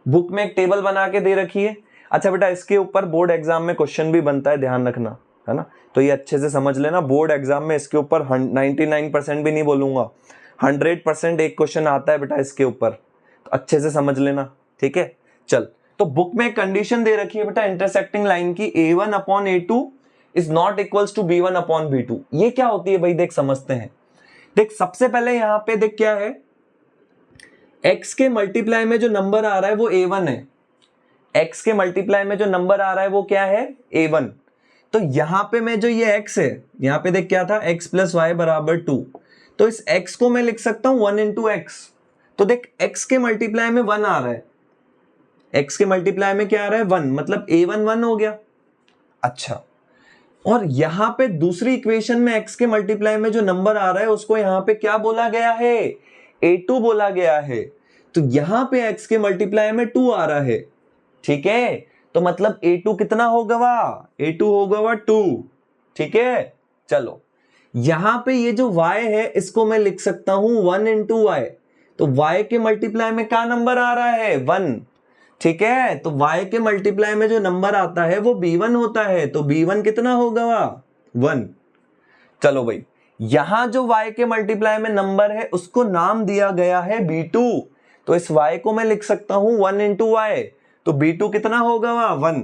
Book में एक टेबल बना के दे रखी है। अच्छा बेटा, इसके ऊपर बोर्ड एग्जाम में क्वेश्चन भी बनता है, ध्यान रखना, है ना। तो ये अच्छे से समझ लेना, बोर्ड एग्जाम में इसके ऊपर 99% भी नहीं बोलूंगा, 100% एक क्वेश्चन आता है बेटा इसके ऊपर, तो अच्छे से समझ लेना। ठीक है, चल। तो बुक में कंडीशन दे रखी है बेटा इंटरसेक्टिंग लाइन की a1/a2 is not equals to b1/b2। ये क्या होती है भाई? देख समझते हैं। देख सबसे पहले यहां पे देख क्या है, x के मल्टीप्लाई में जो नंबर आ रहा है वो a1 है। x के मल्टीप्लाई में जो नंबर आ रहा है वो क्या है? a1। तो यहां पे मैं जो ये x है, यहां पे देख क्या था, x + y = 2। तो इस x को मैं लिख सकता हूं 1 × x। तो देख x के मल्टीप्लाई में 1 आ रहा है, x के मल्टीप्लाई में क्या आ रहा है? 1, मतलब a1 1 हो गया। अच्छा, और यहां पे दूसरी इक्वेशन में x के मल्टीप्लाई में जो नंबर आ रहा है उसको यहां पे क्या बोला गया है? a2 बोला गया है। तो यहां पे x के मल्टीप्लाई में 2 आ रहा है। ठीक है, तो मतलब a2 कितना होगा? a2 होगा 2। ठीक है, चलो यहां पे ये जो y है इसको मैं लिख सकता हूं 1 × y। तो y के मल्टीप्लाई में क्या नंबर आ रहा है? 1। ठीक है, तो y के मल्टीप्लाई में जो नंबर आता है वो b1 होता है। तो b1 कितना होगा? 1। चलो भाई, यहां जो y के मल्टीप्लाई में नंबर है उसको नाम दिया गया है b2। तो इस y को मैं लिख सकता हूं 1 × y। तो b2 कितना होगा? 1।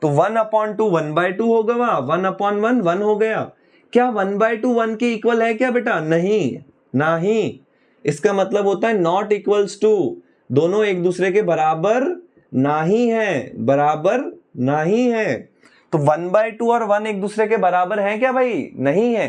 तो 1/2 1/2 होगा, 1/1 1 हो गया। क्या 1/2 1 के इक्वल है क्या बेटा? नहीं। इसका मतलब होता है नॉट इक्वल्स टू, दोनों एक दूसरे के बराबर नहीं है। तो 1/2 और 1 एक दूसरे के बराबर हैं क्या भाई? नहीं है।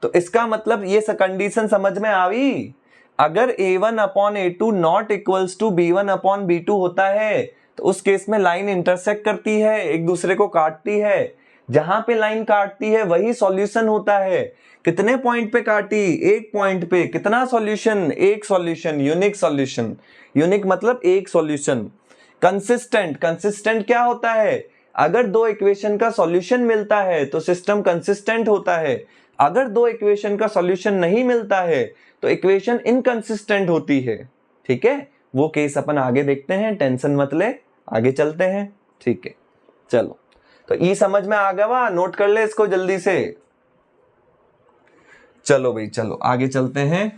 तो इसका मतलब ये कंडीशन समझ में आई। अगर a1/a2 not equals to b1/b2 होता है तो उस केस में लाइन इंटरसेक्ट करती है, एक दूसरे को काटती है। जहां पे लाइन काटती है वही सॉल्यूशन होता है। कितने पॉइंट पे काटी? एक पॉइंट पे। कितना सॉल्यूशन? एक सॉल्यूशन, यूनिक सॉल्यूशन। यूनिक मतलब एक सॉल्यूशन। कंसिस्टेंट क्या होता है? अगर दो इक्वेशन का सॉल्यूशन मिलता है तो सिस्टम कंसिस्टेंट होता है। अगर दो इक्वेशन का सॉल्यूशन नहीं मिलता है तो इक्वेशन इनकंसिस्टेंट होती है। ठीक है, वो केस अपन आगे देखते हैं, टेंशन मत ले, आगे चलते हैं। ठीक है, चलो। तो ये समझ में आ गया? नोट कर ले इसको जल्दी से। चलो भाई, चलो आगे चलते हैं।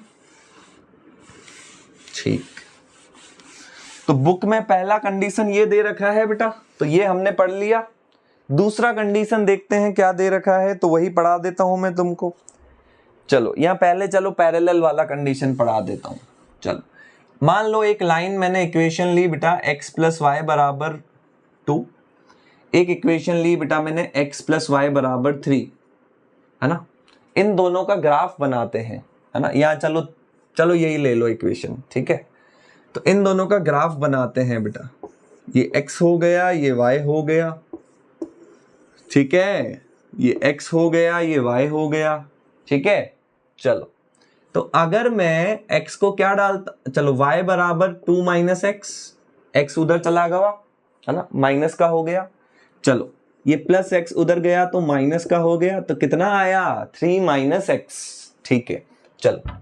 ठीक, तो बुक में पहला कंडीशन ये दे रखा है बेटा, तो ये हमने पढ़ लिया। दूसरा कंडीशन देखते हैं क्या दे रखा है, तो वही पढ़ा देता हूं मैं तुमको। चलो यहां पहले चलो पैरेलल वाला कंडीशन पढ़ा देता हूं। चलो मान लो एक लाइन मैंने इक्वेशन ली बेटा x + y = 2। एक इक्वेशन ली बेटा मैंने x + y = 3, है ना। इन दोनों का ग्राफ बनाते हैं, है ना। यहाँ चलो यही ले लो इक्वेशन। ठीक है, तो इन दोनों का ग्राफ बनाते हैं बेटा। ये x हो गया, ये y हो गया। ठीक है, ये x हो गया, ये y हो गया, ठीक है। चलो तो अगर मैं x को क्या डालता, चलो y बराबर 2 माइनस एक्स, x उधर चला गया है ना, माइनस का हो गया। चलो ये प्लस x उधर गया तो माइनस का हो गया, तो कितना आया 3 माइनस एक्स, ठीक है। चलो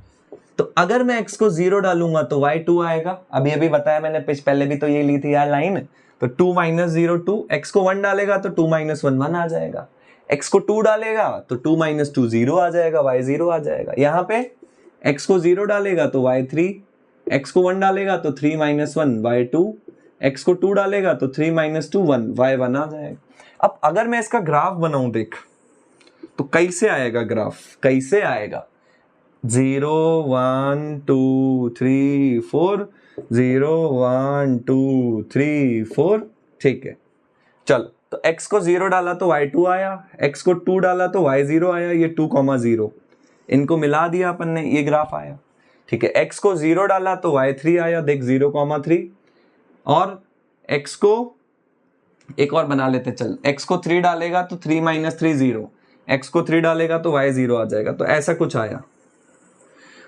तो अगर मैं x को 0 डालूंगा तो y 2 आएगा, अभी बताया मैंने, पहले भी तो ये ली थी यार लाइन। तो 2 माइनस 0 2, x को 1 डालेगा तो 2 माइनस 1 1 आ जाएगा, x को 2 डालेगा तो 2 माइनस 2 0 आ जाएगा, y 0 आ जाएगा। यहाँ पे x को 0 डालेगा तो y 3, x को 1 डालेगा तो 3 माइनस 1 y 2, x को 2 डालेगा तो 3 माइनस 2 1 y 1 आ जाएगा। अब अगर मैं इसका ग्राफ बनाऊं देख, तो कैसे आएगा ग्राफ, कैसे आएगा, 0 1 2 3 4, 0 1 2 3 4, ठीक है। चलो तो x को 0 डाला तो y 2 आया, x को 2 डाला तो y 0 आया, ये 2, 0 इनको मिला दिया अपन ने, ये ग्राफ आया, ठीक है। x को 0 डाला तो y 3 आया, देख 0, 3, और x को एक और बना लेते, चल x को 3 डालेगा तो 3 माइनस 3 0, x को 3 डालेगा तो y 0 आ जाएगा, तो ऐसा कुछ आया।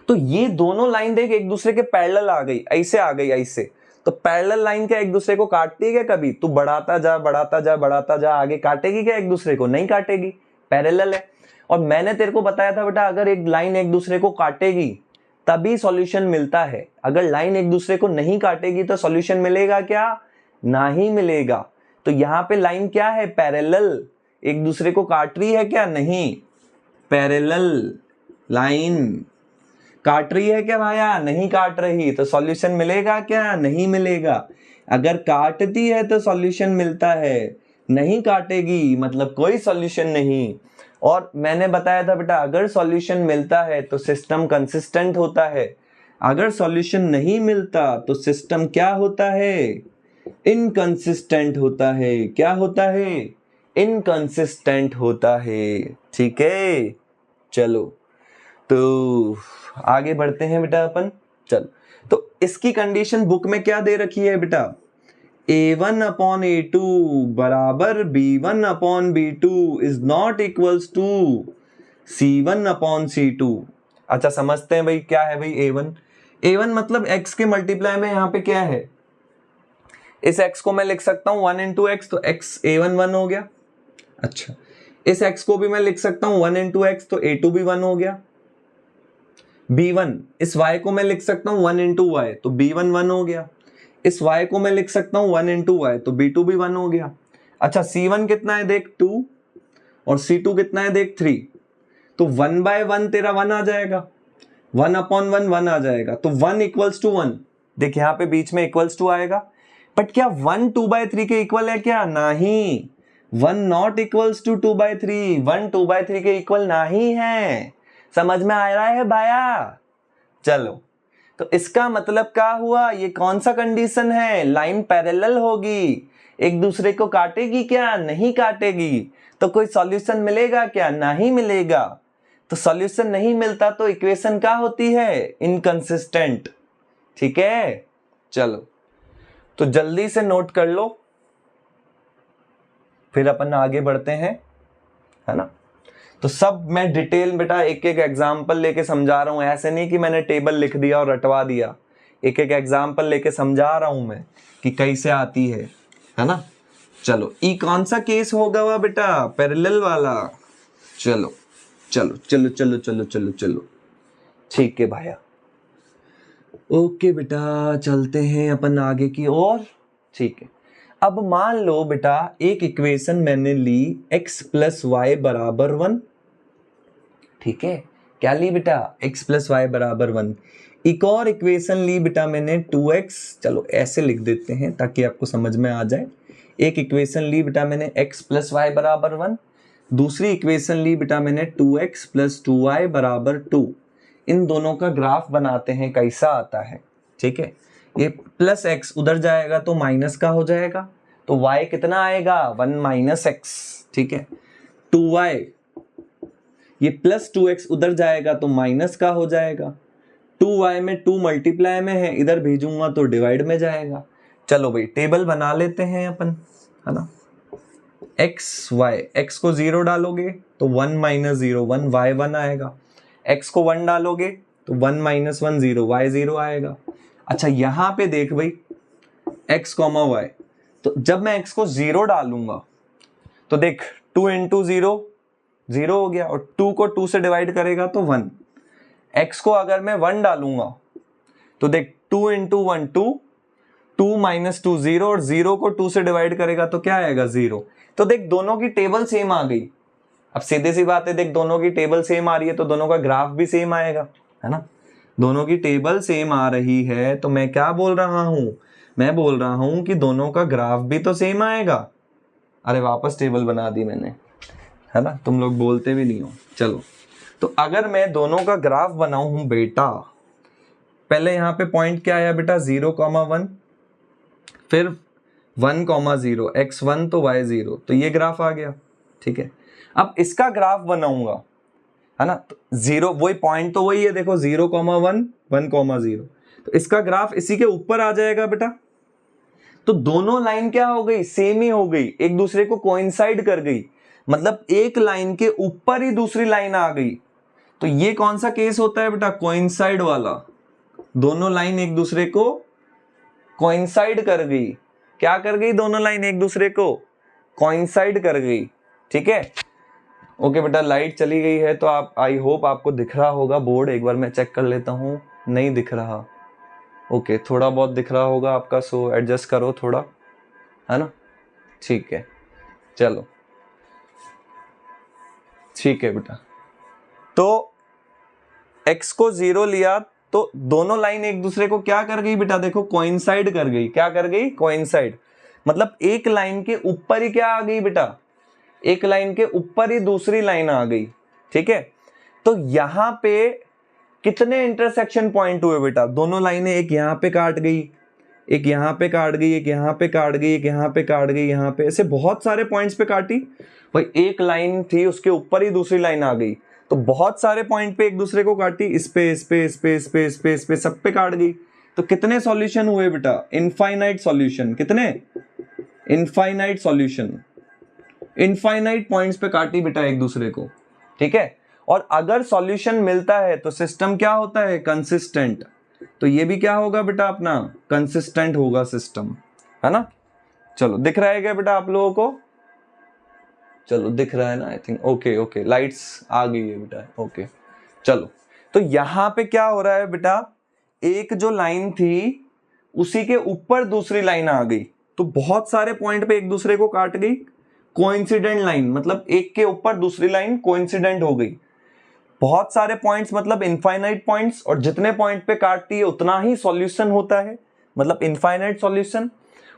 तो ये दोनों लाइन देख एक दूसरे के पैरेलल आ गई, ऐसे आ गई, ऐसे। तो पैरेलल लाइन क्या एक दूसरे को काटती है क्या कभी? तू बढ़ाता जा बढ़ाता जा बढ़ाता जा, आगे काटेगी क्या एक दूसरे को? नहीं काटेगी, पैरेलल है। और मैंने तेरे को बताया था बेटा, अगर एक लाइन एक दूसरे को काटेगी तभी सॉल्यूशन मिलता है, अगर लाइन एक दूसरे को नहीं काटेगी तो सॉल्यूशन मिलेगा क्या? नहीं मिलेगा। तो यहाँ पे लाइन क्या है? पैरेलल, एक दूसरे को काट रही है क्या? नहीं, पैरेलल लाइन काट रही है क्या भाया? नहीं काट रही, तो सॉल्यूशन मिलेगा क्या? नहीं मिलेगा। अगर काटती है तो सॉल्यूशन मिलता है, नहीं काटेगी मतलब कोई सॉल्यूशन नहीं। और मैंने बताया था बेटा, अगर सॉल्यूशन मिलता है तो सिस्टम कंसिस्टेंट होता है, अगर सॉल्यूशन नहीं मिलता तो सिस्टम क्या होता है? इनकंसिस्टेंट होता है। क्या होता है? इनकंसिस्टेंट होता है, ठीक है। चलो तो आगे बढ़ते हैं बेटा अपन। चल तो इसकी कंडीशन बुक में क्या दे रखी है बेटा? A1 अपॉन A2 बराबर B1 upon B2 is not equals to C1 upon C2। अच्छा समझते हैं भाई, क्या है भाई A1? A1 मतलब x के मल्टीप्लाई में यहाँ पे क्या है? इस x को मैं लिख सकता हूँ 1 इंटू एक्स, तो x A1 1 हो गया। अच्छा इस x को भी मैं लिख सकता हूँ 1 इंटू एक्स, तो A2 भी 1 हो गया। B1 इस y को मैं लिख सकता हूँ 1 इंटू वाई, तो B1 1 हो गया। इस y को मैं लिख सकता हूँ 1 इंटू वाई, तो B2 भी 1 हो गया। अच्छा C1 कितना है देख 2, और C2 कितना है देख 3, तो 1 बाय 1 तेरा 1 आ जाएगा, 1 अपॉन 1 1 आ जाएगा, तो 1 इक्वल्स टू 1। देख यहाँ पे बीच में इक्वल्स टू आएगा, बट क्या 1 2 बाय 3 के इक्वल है क्या? नहीं, 1 not equals to 2 by 3, 1 2 by 3 के इक्वल नहीं है। समझ में आ रहा है भाया? चलो तो इसका मतलब क्या हुआ? ये कौन सा कंडीशन है? लाइन पैरेलल होगी, एक दूसरे को काटेगी क्या? नहीं काटेगी। तो कोई सॉल्यूशन मिलेगा क्या? नहीं मिलेगा। तो सॉल्यूशन नहीं मिलता तो इक्वेशन क्या होती है? इनकंसिस्टेंट, ठीक है। चलो तो जल्दी से नोट कर लो, फिर अपन आगे बढ़ते हैं, है ना। तो सब मैं डिटेल बेटा एक एक एग्जाम्पल लेके समझा रहा हूं, ऐसे नहीं कि मैंने टेबल लिख दिया और रटवा दिया, एक एक एग्जाम्पल लेके समझा रहा हूं मैं कि कैसे आती है ना। चलो ई कौन सा केस होगा वह बेटा? पैरेलल वाला। चलो चलो चलो चलो चलो चलो चलो, ठीक है भाया। ओके बेटा चलते हैं अपन आगे की ओर, ठीक है। अब मान लो बेटा एक इक्वेशन मैंने ली x प्लस वाई बराबर 1, ठीक है। क्या ली बेटा? x प्लस वाई बराबर 1। एक और इक्वेशन ली बेटा मैंने 2x, चलो ऐसे लिख देते हैं ताकि आपको समझ में आ जाए। एक इक्वेशन ली बेटा मैंने x प्लस वाई बराबर 1, दूसरी इक्वेशन ली बेटा मैंने 2x प्लस 2y बराबर 2। इन दोनों का ग्राफ बनाते हैं, कैसा आता है, ठीक है। ये प्लस x उधर जाएगा तो माइनस का हो जाएगा, तो y कितना आएगा? 1 माइनस एक्स, ठीक है। 2y, ये प्लस 2x उधर जाएगा तो माइनस का हो जाएगा, 2y में 2 मल्टीप्लाई में है, इधर भेजूंगा तो डिवाइड में जाएगा। चलो भाई टेबल बना लेते हैं अपन, है ना। एक्स वाई, एक्स को 0 डालोगे तो 1 माइनस 0 1 वाई 1 आएगा, एक्स को 1 डालोगे तो 1 माइनस 1 0 वाई 0 आएगा। अच्छा यहाँ पे देख भाई x कॉमा वाई, तो जब मैं x को 0 डालूंगा तो देख 2 इंटू 0 0 हो गया, और 2 को 2 से डिवाइड करेगा तो 1। x को अगर मैं 1 डालूंगा तो देख 2 इंटू 1 2, 2 माइनस 2 0, और 0 को 2 से डिवाइड करेगा तो क्या आएगा 0। तो देख दोनों की टेबल सेम आ गई। अब सीधी सी बात है, देख दोनों की टेबल सेम आ रही है तो दोनों का ग्राफ भी सेम आएगा, है ना। दोनों की टेबल सेम आ रही है तो मैं क्या बोल रहा हूं, मैं बोल रहा हूं कि दोनों का ग्राफ भी तो सेम आएगा। अरे वापस टेबल बना दी मैंने, है ना, तुम लोग बोलते भी नहीं हो। चलो, तो अगर मैं दोनों का ग्राफ बनाऊं बेटा, पहले यहाँ पे पॉइंट क्या आया बेटा 0,1, फिर 1,0, x1 तो y0, तो ये ग्राफ आ गया, ठीक है। अब इसका ग्राफ बनाऊंगा, है ना, तो 0 वही पॉइंट तो वही है, देखो 0,1 1,0, तो इसका ग्राफ इसी के ऊपर आ जाएगा बेटा। तो दोनों लाइन क्या हो गई, सेम ही हो गई, एक दूसरे को कोइंसाइड कर गई, मतलब एक लाइन के ऊपर ही दूसरी लाइन आ गई। तो ये कौन सा केस होता है बेटा, कोइंसाइड वाला। दोनों लाइन एक दूसरे को कोइंसाइड कर गई, क्या कर गई, दोनों लाइन एक दूसरे को कोइंसाइड कर गई, ठीक है। ओके बेटा, लाइट चली गई है तो आप, आई होप आपको दिख रहा होगा बोर्ड, एक बार मैं चेक कर लेता हूँ, नहीं दिख रहा। ओके, थोड़ा बहुत दिख रहा होगा आपका, सो एडजस्ट करो थोड़ा, है ना, ठीक है। चलो ठीक है बेटा, तो x को 0 लिया तो दोनों लाइन एक दूसरे को क्या कर गई बेटा, देखो कोइंसाइड कर गई, क्या कर गई, कोइंसाइड, मतलब एक लाइन के ऊपर ही क्या आ गई बेटा, एक लाइन के ऊपर ही दूसरी लाइन आ गई, ठीक है। तो यहां पे कितने इंटरसेक्शन पॉइंट हुए बेटा, दोनों लाइनें, एक यहां पे काट गई, एक यहां पे काट गई, एक यहां पे काट गई, एक यहां पे काट गई, यहां पे, ऐसे बहुत सारे पॉइंट्स पे काटी भाई। एक लाइन थी उसके ऊपर ही दूसरी लाइन आ गई, तो बहुत सारे पॉइंट पे एक दूसरे को काटी, इस पे इस पे इस पे इस पे इस पे इस पे सब पे काट गई। तो कितने सॉल्यूशन हुए बेटा, इनफाइनाइट सॉल्यूशन, कितने, इनफाइनाइट सॉल्यूशन, इनफाइनाइट पॉइंट्स पे काटी बेटा एक दूसरे को, ठीक है। और अगर सॉल्यूशन मिलता है तो सिस्टम क्या होता है, कंसिस्टेंट। तो ये भी क्या होगा बेटा अपना, कंसिस्टेंट होगा सिस्टम, है ना। चलो दिख रहा है क्या बेटा आप लोगों को, चलो दिख रहा है ना, I think, okay okay, lights आ गई है बेटा, ओके। चलो, तो यहां पे क्या हो रहा है बेटा, एक जो लाइन थी उसी के ऊपर दूसरी लाइन आ गई, तो बहुत सारे पॉइंट पे एक दूसरे को काट गई, कोइंसिडेंट लाइन, मतलब एक के ऊपर दूसरी लाइन कोइंसिडेंट हो गई। बहुत सारे पॉइंट्स मतलब इनफाइनाइट पॉइंट्स, और जितने पॉइंट पे काटती है उतना ही सॉल्यूशन होता है, मतलब इनफाइनाइट सॉल्यूशन।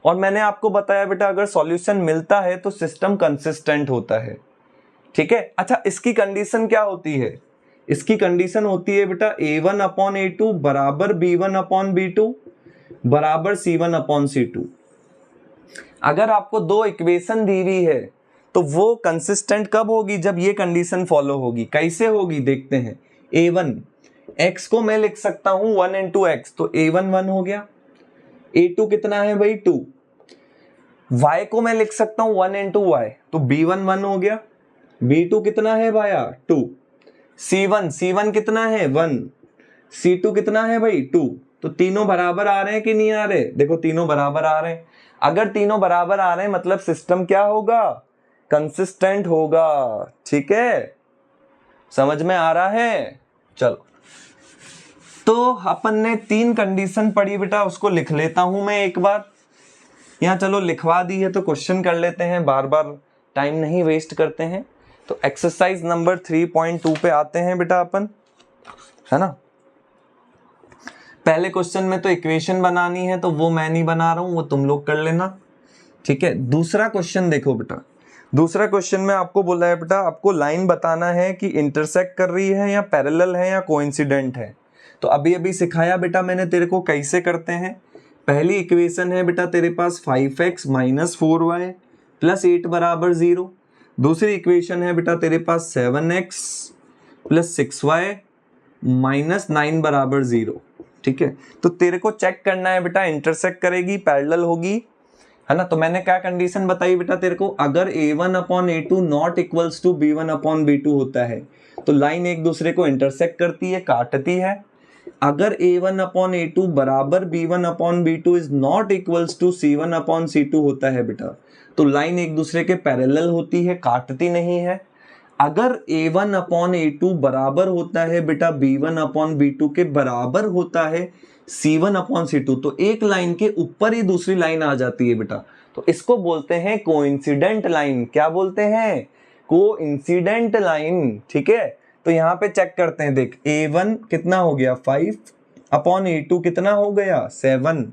और मैंने आपको बताया बेटा अगर सॉल्यूशन मिलता है तो सिस्टम कंसिस्टेंट होता है, ठीक है। अच्छा, इसकी कंडीशन क्या होती है, इसकी कंडीशन होती है बेटा A1 अपॉन A2 बराबर B1 अपॉन B2 बराबर C1 अपॉन C2। अगर आपको दो इक्वेशन दी हुई है तो वो कंसिस्टेंट कब होगी, जब ये कंडीशन फॉलो होगी। कैसे होगी देखते हैं। A1 x को मैं लिख सकता हूं 1 इंटू एक्स, तो A1 1 हो गया। A2 कितना है भाई 2। y को मैं लिख सकता हूं 1 इंटू वाई, तो B1 1 हो गया। B2 कितना है भाया 2। C1 कितना है 1। C2 कितना है भाई 2। तो तीनों बराबर आ रहे हैं कि नहीं आ रहे, देखो तीनों बराबर आ रहे हैं। अगर तीनों बराबर आ रहे हैं मतलब सिस्टम क्या होगा, कंसिस्टेंट होगा, ठीक है, समझ में आ रहा है। चलो, तो अपन ने 3 कंडीशन पढ़ी बेटा, उसको लिख लेता हूं मैं एक बार यहाँ। चलो लिखवा दी है तो क्वेश्चन कर लेते हैं, बार बार टाइम नहीं वेस्ट करते हैं। तो एक्सरसाइज नंबर 3.2 पे आते हैं बेटा अपन, है ना। पहले क्वेश्चन में तो इक्वेशन बनानी है तो वो मैं नहीं बना रहा हूं, वो तुम लोग कर लेना, ठीक है। दूसरा क्वेश्चन देखो बेटा, दूसरा क्वेश्चन में आपको बोला है बेटा आपको लाइन बताना है कि इंटरसेक्ट कर रही है या पैरेलल है या कोइंसिडेंट है। तो अभी अभी सिखाया बेटा मैंने तेरे को कैसे करते हैं। पहली इक्वेशन है बेटा तेरे पास 5x माइनस 4y प्लस 8 बराबर 0। दूसरी इक्वेशन है बेटा तेरे पास 7x प्लस 6y माइनस 9 बराबर 0, ठीक है। तो तेरे को चेक करना है बेटा इंटरसेक्ट करेगी, पैरेलल होगी, है ना। तो मैंने क्या कंडीशन बताई बेटा तेरे को, अगर a1/a2 not equals to b1/b2 होता है तो लाइन एक दूसरे को इंटरसेक्ट करती है, काटती है। अगर a1/a2 बराबर b1/b2 is not equals to c1/c2 होता है बेटा, तो लाइन एक दूसरे के पैरेलल होती है, काटती नहीं है। अगर a1/a2 बराबर होता है बेटा b1/b2 के बराबर होता है c1/c2, तो एक लाइन के ऊपर ही दूसरी लाइन आ जाती है बेटा, तो इसको बोलते हैं कोइंसिडेंट लाइन। क्या बोलते हैं? Coincident line. ठीक है, तो यहां पे चेक करते हैं, देख a1 कितना हो गया 5/a2 कितना हो गया 7,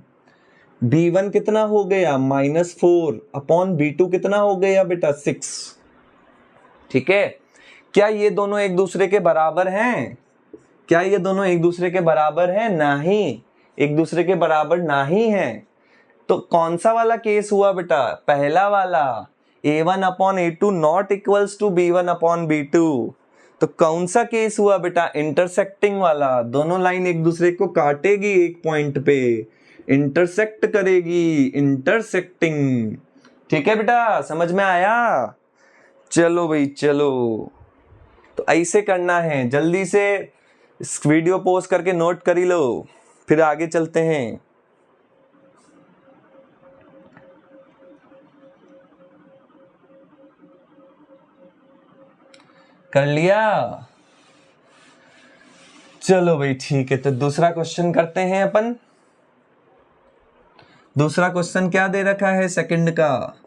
b1 कितना हो गया -4/b2 कितना हो गया बेटा 6। ठीक है, क्या ये दोनों एक दूसरे के बराबर हैं? क्या ये दोनों एक दूसरे के बराबर हैं? नहीं, एक दूसरे के बराबर नहीं है। तो कौन सा वाला केस हुआ बेटा? पहला वाला, a1/a2 not equals to b1/b2। तो कौन सा केस हुआ बेटा? इंटरसेक्टिंग वाला। दोनों लाइन एक दूसरे को काटेगी, एक पॉइंट पे इंटरसेक्ट करेगी, इंटरसेक्टिंग। ठीक है बेटा, समझ में आया? चलो भाई चलो, तो ऐसे करना है। जल्दी से इस वीडियो पोस्ट करके नोट कर ही लो, फिर आगे चलते हैं। कर लिया? चलो भाई ठीक है, तो दूसरा क्वेश्चन करते हैं अपन। दूसरा क्वेश्चन क्या दे रखा है सेकंड का?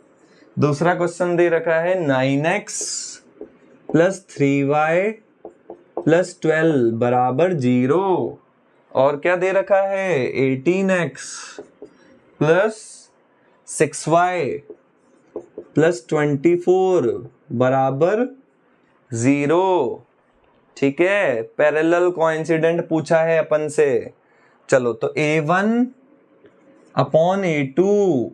दूसरा क्वेश्चन दे रखा है 9x + 3y + 12 बराबर 0। और क्या दे रखा है? 18x + 6y + 24 बराबर 0। ठीक है, पैरेलल कोइंसिडेंट पूछा है अपन से। चलो, तो a1/a2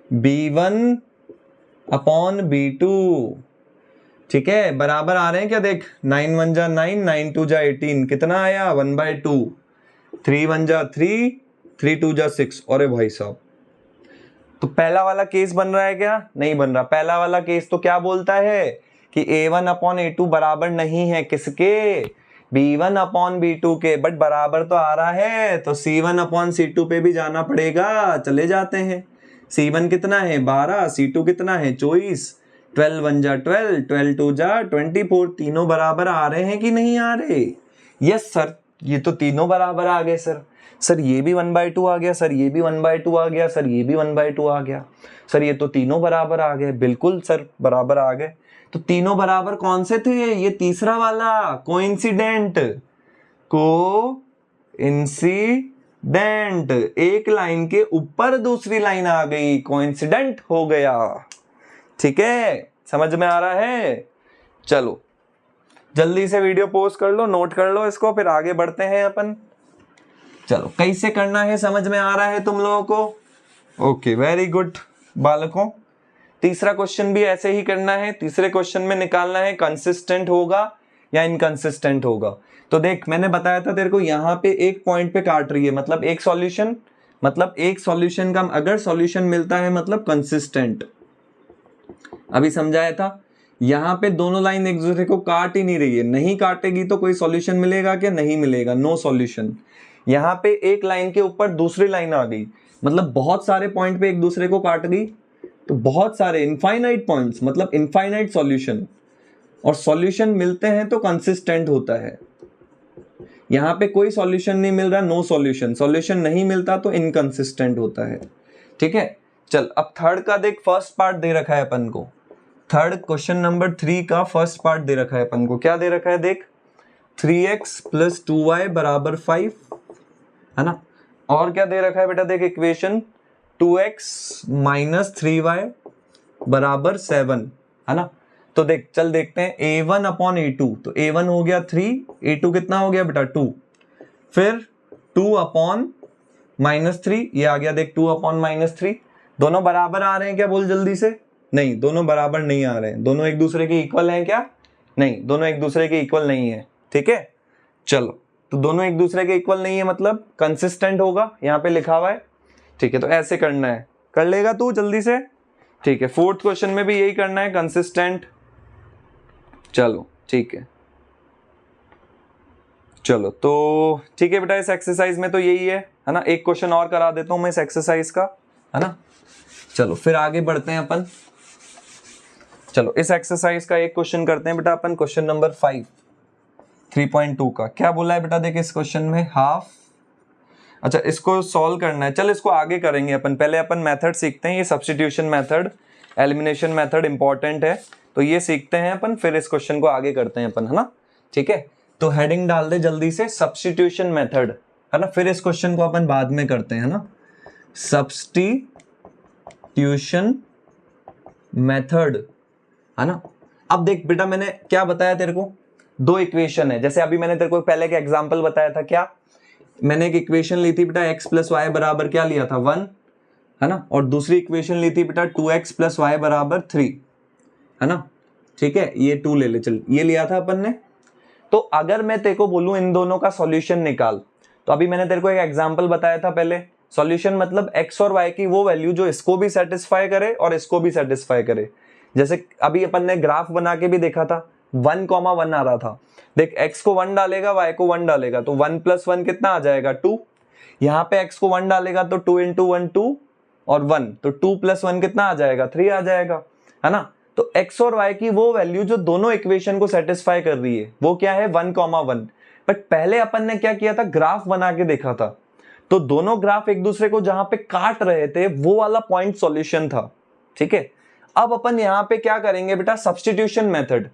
b1/b2, ठीक है, बराबर आ रहे हैं क्या? देख 9 1 जा 9, 9 2 जा 18, कितना आया 1/2, 3 1 जा 3, 3 2 जा 6। अरे भाई साहब, तो पहला वाला केस बन रहा है क्या? नहीं बन रहा। पहला वाला केस तो क्या बोलता है कि a1/a2 बराबर नहीं है किसके? b1/b2 के। बट बराबर तो आ रहा है, तो c1/c2 पे भी जाना पड़ेगा। चले जाते हैं। c1 कितना है 12, c2 कितना है 24, 12 1 जा 12, 12 2 जा 24। तीनों बराबर आ रहे हैं कि नहीं आ रहे? यस सर, ये तो तीनों बराबर आ गए सर। सर ये भी 1/2 आ गया, सर ये भी 1/2 आ गया, सर ये भी 1/2 आ गया, सर ये तो तीनों बराबर आ गए। बिल्कुल सर, बराबर आ गए। तो तीनों बराबर कौन से थे? ये तीसरा वाला, कोइंसिडेंट। कोइंसिडेंट, एक लाइन के ऊपर दूसरी लाइन आ गई, कोइंसिडेंट हो गया। ठीक है, समझ में आ रहा है? चलो जल्दी से वीडियो पोस्ट कर लो, नोट कर लो इसको, फिर आगे बढ़ते हैं अपन। चलो, कैसे करना है समझ में आ रहा है तुम लोगों को? ओके, वेरी गुड बालकों। तीसरा क्वेश्चन भी ऐसे ही करना है। तीसरे क्वेश्चन में निकालना है कंसिस्टेंट होगा या इनकंसिस्टेंट होगा। तो देख, मैंने बताया था तेरे को, यहाँ पे एक पॉइंट पे काट रही है, मतलब एक सॉल्यूशन, मतलब एक सॉल्यूशन का अगर सॉल्यूशन मिलता है मतलब कंसिस्टेंट। अभी समझाया था। यहाँ पे दोनों लाइन एक दूसरे को काट ही नहीं रही है, नहीं काटेगी तो कोई सॉल्यूशन मिलेगा क्या? नहीं मिलेगा, नो सॉल्यूशन। यहाँ पे एक लाइन के ऊपर दूसरी लाइन आ गई, मतलब बहुत सारे पॉइंट पे एक दूसरे को काट गई, तो बहुत सारे इनफाइनाइट पॉइंट्स, मतलब इनफाइनाइट सॉल्यूशन। और सॉल्यूशन मिलते हैं तो कंसिस्टेंट होता है। यहाँ पे कोई सॉल्यूशन नहीं मिल रहा, नो सॉल्यूशन। सॉल्यूशन नहीं मिलता तो इनकंसिस्टेंट होता है। ठीक है, चल अब थर्ड का देख, फर्स्ट पार्ट दे रखा है अपन को। थर्ड क्वेश्चन नंबर 3 का फर्स्ट पार्ट दे रखा है अपन को। क्या दे रखा है देख, 3x + 2y बराबर 5, है ना। और क्या दे रखा है बेटा देख इक्वेशन, 2x - 3y बराबर 7, है ना। तो देख, चल देखते हैं a1/a2, तो a1 हो गया 3, a2 कितना हो गया बेटा 2, फिर 2/-3 ये आ गया देख 2/-3। दोनों बराबर आ रहे हैं क्या? बोल जल्दी से। नहीं, दोनों बराबर नहीं आ रहे हैं। दोनों एक दूसरे के इक्वल हैं क्या? नहीं, दोनों एक दूसरे के इक्वल नहीं है। ठीक है, चलो, तो दोनों एक दूसरे के इक्वल नहीं है मतलब कंसिस्टेंट होगा, यहाँ पे लिखा हुआ है। ठीक है, तो ऐसे करना है। कर लेगा तू जल्दी से? ठीक है, फोर्थ क्वेश्चन में भी यही करना है, कंसिस्टेंट। चलो ठीक है, चलो तो ठीक है बेटा, इस एक्सरसाइज में तो यही है ना। एक क्वेश्चन और करा देता हूं मैं इस एक्सरसाइज का, है ना। चलो फिर आगे बढ़ते हैं अपन। चलो इस एक्सरसाइज का एक क्वेश्चन करते हैं बेटा अपन, क्वेश्चन नंबर 5 3.2 का। क्या बोला है बेटा, देख इस क्वेश्चन में हाफ, अच्छा इसको सॉल्व करना है। चल इसको आगे करेंगे अपन, पहले अपन मेथड सीखते हैं। ये substitution method, elimination method important है, तो ये सीखते हैं अपन, फिर इस क्वेश्चन को आगे करते हैं अपन, है ना। ठीक है, तो हेडिंग डाल दे जल्दी से, सब्स्टिट्यूशन मेथड, है ना। फिर इस क्वेश्चन को अपन बाद में करते हैं, है ना। सब्स्टिट्यूशन मेथड, है ना। अब देख बेटा, मैंने क्या बताया तेरे को, दो इक्वेशन है। जैसे अभी मैंने तेरे को पहले का एग्जांपल बताया था, क्या मैंने एक इक्वेशन ली थी बेटा, x प्लस वाई बराबर क्या लिया था 1, है ना। और दूसरी इक्वेशन ली थी बेटा 2x प्लस वाई बराबर 3, है ना। ठीक है, ये 2 ले ले, चल ये लिया था अपन ने। तो अगर मैं तेरे को बोलूं इन दोनों का सॉल्यूशन निकाल, तो अभी मैंने तेरे को एक एग्जांपल बताया था पहले। सॉल्यूशन मतलब x और y की वो वैल्यू जो इसको भी सेटिस्फाई करे और इसको भी सेटिस्फाई करे। जैसे अभी अपन ने ग्राफ बना के भी देखा था, 1,1 आ रहा था। देख x को 1 डालेगा, y को 1 डालेगा, तो 1 + 1 कितना आ जाएगा 2। यहाँ पे x को 1 डालेगा तो 2 × 1 2 और 1, तो 2 + 1 कितना आ जाएगा 3 आ जाएगा, है ना। तो x और y की वो वैल्यू जो दोनों इक्वेशन को सेटिस्फाई कर रही है वो क्या है 1,1। बट पहले अपन ने क्या किया था, ग्राफ बना के देखा था, तो दोनों ग्राफ एक दूसरे को जहां पे काट रहे थे वो वाला पॉइंट सॉल्यूशन था। ठीक है, अब अपन यहां पे क्या करेंगे बेटा, सब्स्टिट्यूशन मेथड,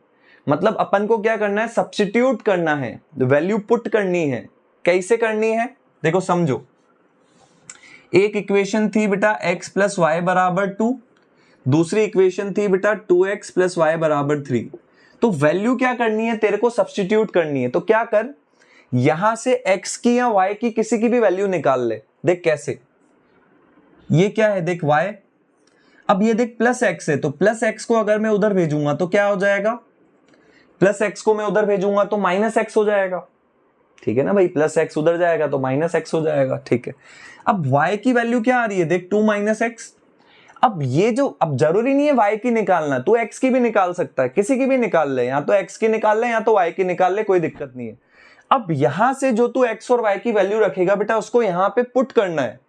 मतलब अपन को क्या करना है, सब्स्टिट्यूट करना है, वैल्यू पुट करनी है। कैसे करनी है देखो समझो। एक इक्वेशन थी बेटा x प्लस वाई बराबर 2, दूसरी इक्वेशन थी बेटा 2x प्लस वाई बराबर 3। तो वैल्यू क्या करनी है तेरे को, सब्स्टिट्यूट करनी है। तो क्या कर, यहां से x की या y की किसी की भी वैल्यू निकाल ले। देख कैसे, ये क्या है देख y, अब ये देख प्लस x है, तो प्लस x को अगर मैं उधर भेजूंगा तो क्या हो जाएगा, प्लस x को मैं उधर भेजूंगा तो माइनस x हो जाएगा। ठीक है ना भाई, प्लस x उधर जाएगा तो माइनस x हो जाएगा। ठीक है, अब y की वैल्यू क्या आ रही है देख 2 - x। अब ये जो, अब जरूरी नहीं है y की निकालना, तू x की भी निकाल सकता है, किसी की भी निकाल ले, या तो x की निकाल ले या तो y की निकाल ले, कोई दिक्कत नहीं है। अब यहां से जो तू x और y की वैल्यू रखेगा बेटा, उसको यहां पे पुट करना है।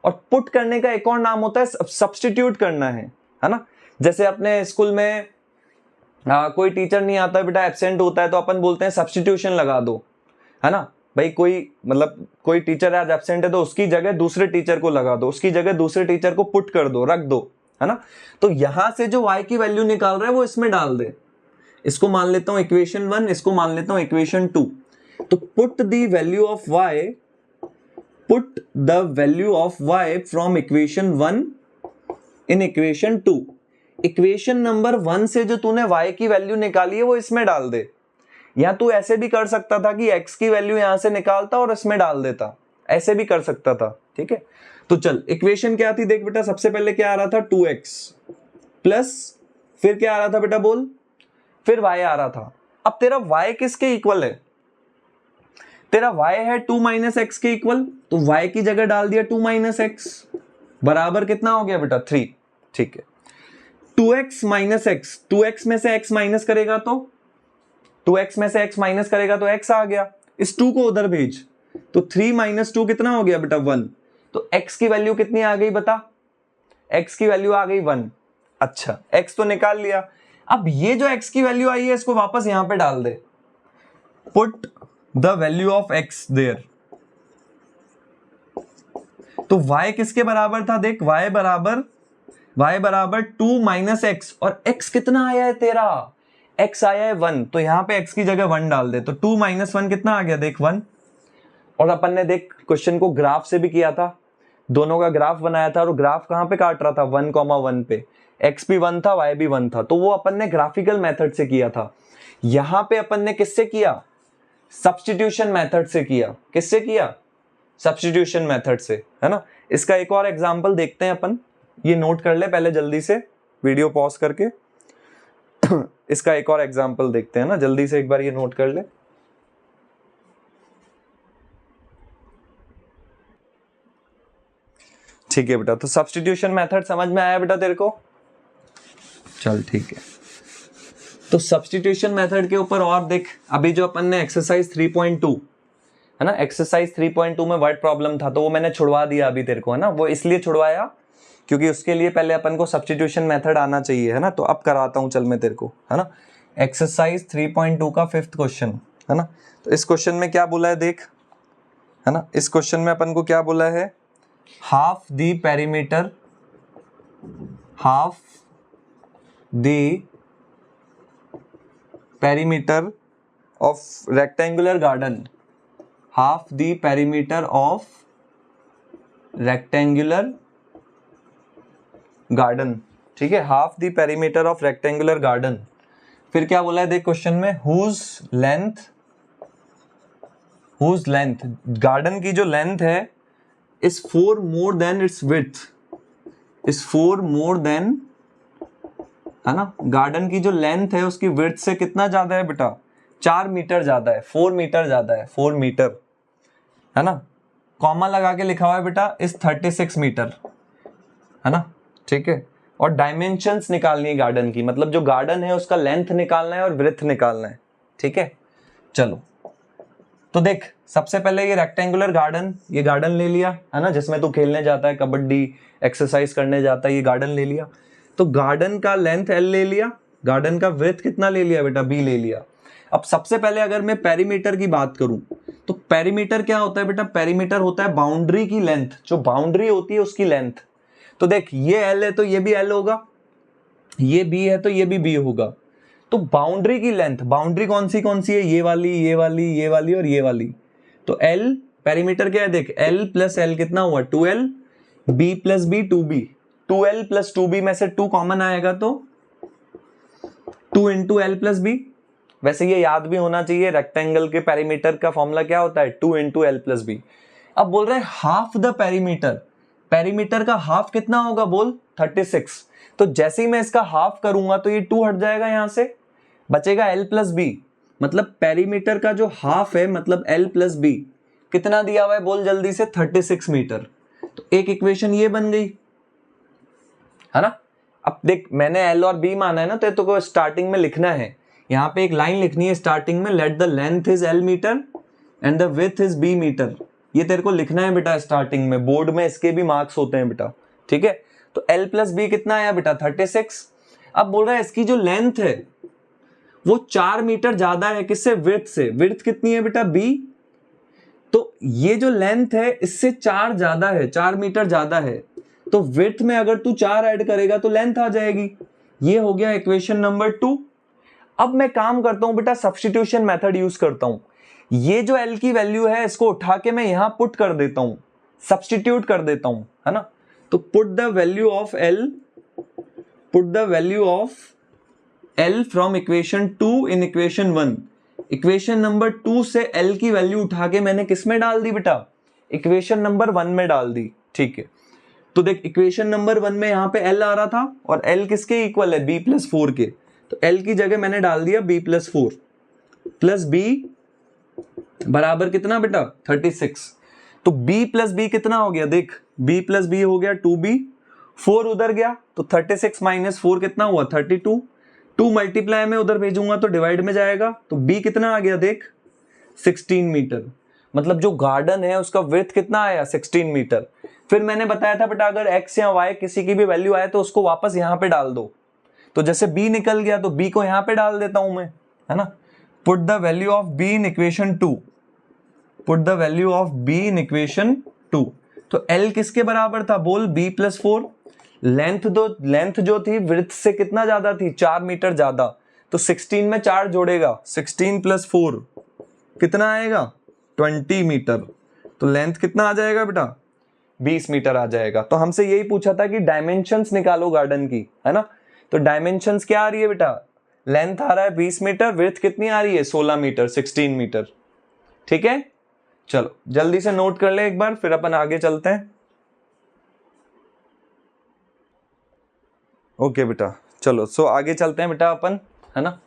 और पुट करने का एक और नाम होता है सब्स्टिट्यूट करना है ना। जैसे अपने स्कूल में कोई टीचर नहीं आता बेटा, एब्सेंट होता है, तो अपन बोलते हैं सब्स्टिट्यूशन लगा दो, है ना भाई। कोई मतलब कोई टीचर आज एब्सेंट है तो उसकी जगह दूसरे टीचर को लगा दो, उसकी जगह दूसरे टीचर को पुट कर दो, रख दो, है ना। तो यहां से जो y की वैल्यू निकाल रहा है वो इसमें डाल दे। इसको मान लेता हूं इक्वेशन 1, इसको मान लेता हूं इक्वेशन 2। तो put the value of y, put the value of y from equation 1 in equation 2। Equation number 1 से जो तूने y की वैल्यू निकाली है वो इसमें डाल दे। या तू ऐसे भी कर सकता था कि x की वैल्यू यहां से निकालता और इसमें डाल देता, ऐसे भी कर सकता था। ठीक है, तो चल इक्वेशन क्या थी देख बेटा, सबसे पहले क्या आ रहा था 2x प्लस, फिर क्या आ रहा था बेटा बोल, फिर y आ रहा था। अब तेरा y किसके इक्वल है, तेरा y है 2 - x के इक्वल, तो y की जगह डाल दिया 2 - x बराबर कितना हो गया बेटा 3। ठीक है, 2x - x, 2x में से x माइनस करेगा तो 2x में से x माइनस करेगा तो x आ गया, इस 2 को उधर भेज, तो 3 - 2 कितना हो गया बेटा 1। तो x की वैल्यू कितनी आ गई बता, x की वैल्यू आ गई 1। अच्छा x तो निकाल लिया, अब ये जो x की वैल्यू आई है इसको वापस यहां पे डाल दे, put the value of x there. तो y किसके बराबर था देख, y बराबर 2 - x, और x कितना आया है तेरा, x आया है 1, तो यहां पे x की जगह 1 डाल दे, तो 2 - 1 कितना आ गया देख 1। और अपन ने देख क्वेश्चन को ग्राफ से भी किया था, दोनों का ग्राफ बनाया था, और ग्राफ कहां पे काट रहा था 1,1 पे, x भी 1 था y भी 1 था, तो वो अपन ने ग्राफिकल मेथड से किया था। यहां पे अपन ने किससे किया, सब्स्टिट्यूशन मेथड से किया। किससे किया, सब्स्टिट्यूशन मेथड से, है ना। इसका एक और एग्जांपल देखते हैं अपन, ये नोट कर ले पहले जल्दी से, वीडियो पॉज करके इसका एक और एग्जांपल देखते हैं ना, जल्दी से एक बार ये नोट कर ले। ठीक है बेटा, तो सब्स्टिट्यूशन मेथड समझ में आया बेटा तेरे को? चल ठीक है, तो सब्स्टिट्यूशन मेथड के ऊपर और देख, अभी जो अपन ने एक्सरसाइज 3.2 है ना, एक्सरसाइज 3.2 में वर्ड प्रॉब्लम था तो वो मैंने छुड़वा दिया अभी तेरे को, है ना। वो इसलिए छुड़वाया क्योंकि उसके लिए पहले अपन को सब्स्टिट्यूशन मेथड आना चाहिए, है ना। तो अब कराता हूं चल मैं तेरे को, है ना। एक्सरसाइज 3.2 का 5th क्वेश्चन, है ना। तो इस क्वेश्चन में क्या बोला है देख, है ना। इस क्वेश्चन में अपन को क्या बोला है, half the perimeter of rectangular garden, half the perimeter of rectangular garden, ठीक है, half the perimeter of rectangular garden. फिर क्या बोला है देख क्वेश्चन में, हुज लेंथ, गार्डन की जो लेंथ है is 4 more than it's width, is 4 more than, है ना। गार्डन की जो लेंथ है उसकी विड्थ से कितना ज्यादा है बेटा, 4 मीटर ज्यादा है, 4 मीटर ज्यादा है, 4 मीटर, है ना। कॉमा लगा के लिखा हुआ है बेटा इस 36 मीटर, है ना, ठीक है। और डायमेंशंस निकालनी है गार्डन की, मतलब जो गार्डन है उसका लेंथ निकालना है और विड्थ निकालना है, ठीक है। चलो तो देख, सबसे पहले ये रेक्टेंगुलर गार्डन, ये गार्डन ले लिया, है ना, जिसमें तू खेलने जाता है, कबड्डी एक्सरसाइज करने जाता है, ये गार्डन ले लिया। तो गार्डन का लेंथ L ले लिया, गार्डन का विड्थ कितना ले लिया बेटा, B ले लिया। अब सबसे पहले अगर मैं पेरीमीटर की बात करूं तो पेरीमीटर क्या होता है बेटा, पेरीमीटर होता है बाउंड्री की लेंथ, जो बाउंड्री होती है उसकी लेंथ। तो देख, ये L है तो ये भी L होगा, ये B है तो ये भी B होगा। तो बाउंड्री की लेंथ, बाउंड्री कौन सी है, ये वाली, ये वाली, ये वाली और ये वाली। तो L पेरीमीटर क्या है देख, L प्लस L कितना हुआ 2L, B plus B 2B, 2L plus 2B में से 2 कॉमन आएगा तो 2 इंटू L प्लस B। वैसे ये याद भी होना चाहिए, रेक्टेंगल के पेरीमीटर का फॉर्मूला क्या होता है, 2 इंटू L प्लस B। अब बोल रहे हैं हाफ द पेरीमीटर, पेरीमीटर का हाफ कितना होगा बोल, 36। तो जैसे ही मैं इसका हाफ करूंगा तो ये 2 हट जाएगा, यहां से बचेगा L प्लस B। मतलब पेरीमीटर का जो हाफ है मतलब L प्लस B कितना दिया हुआ है बोल जल्दी से, 36 मीटर। तो एक इक्वेशन ये बन गई, है ना। अब देख, मैंने L और B माना है ना, तो को स्टार्टिंग में लिखना है, यहाँ पे एक लाइन लिखनी है स्टार्टिंग में, let the length is L metre and the width is B metre. ये तेरे को लिखना है बेटा स्टार्टिंग में, बोर्ड में इसके भी मार्क्स होते हैं बेटा, ठीक है। तो L प्लस B कितना आया बेटा, 36। अब बोल रहा है इसकी जो लेंथ है वो 4 मीटर ज्यादा है, किससे, विड्थ से। विड्थ कितनी है बेटा, B। तो ये जो लेंथ है इससे 4 ज्यादा है, 4 मीटर ज्यादा है। तो विड्थ में अगर तू 4 ऐड करेगा तो लेंथ आ जाएगी। ये हो गया इक्वेशन नंबर 2। अब मैं काम करता हूं बेटा, सब्स्टिट्यूशन मेथड यूज करता हूं। ये जो L की वैल्यू है इसको उठा के मैं यहां पुट कर देता हूं, सब्स्टिट्यूट कर देता हूं, है ना। तो put the value of L from equation 2 in equation 1। Equation number 2 से L की वैल्यू उठा के मैंने किस में डाल दी बेटा, इक्वेशन नंबर 1 में डाल दी, ठीक है। तो देख, इक्वेशन नंबर 1 में यहां पे L आ रहा था और L किसके इक्वल है, B प्लस 4 के। तो L की जगह मैंने डाल दिया B प्लस 4 प्लस B बराबर कितना बेटा, 36। तो B प्लस B कितना हो गया देख, B प्लस B हो गया 2B, 4 उधर गया तो 36 माइनस 4 कितना हुआ, 32। 2 मल्टीप्लाई में उधर भेजूंगा तो डिवाइड में जाएगा, तो B कितना आ गया देख, 16 मीटर। मतलब जो गार्डन है उसका विड्थ कितना आया, 16 मीटर। फिर मैंने बताया था बेटा अगर x या y किसी की भी वैल्यू आए तो उसको वापस यहां पे डाल दो। तो जैसे B निकल गया तो B को यहां पे डाल देता हूं मैं, है ना। Put the value of B in equation 2, put the value of B in equation 2। तो L किसके बराबर था बोल, B प्लस 4। लेंथ जो थी विड्थ से कितना ज्यादा थी, 4 मीटर ज्यादा। तो 16 में 4 जोड़ेगा, 16 प्लस 4 कितना आएगा, 20 मीटर। तो लेंथ कितना आ जाएगा बेटा, 20 मीटर आ जाएगा। तो हमसे यही पूछा था कि डायमेंशंस निकालो गार्डन की, है ना। तो डायमेंशंस क्या आ रही है बेटा, लेंथ आ रहा है 20 मीटर, विड्थ कितनी आ रही है 16 मीटर, 16 मीटर, ठीक है। चलो जल्दी से नोट कर ले एक बार, फिर अपन आगे चलते हैं। ओके बेटा, चलो सो आगे चलते हैं बेटा अपन, है ना,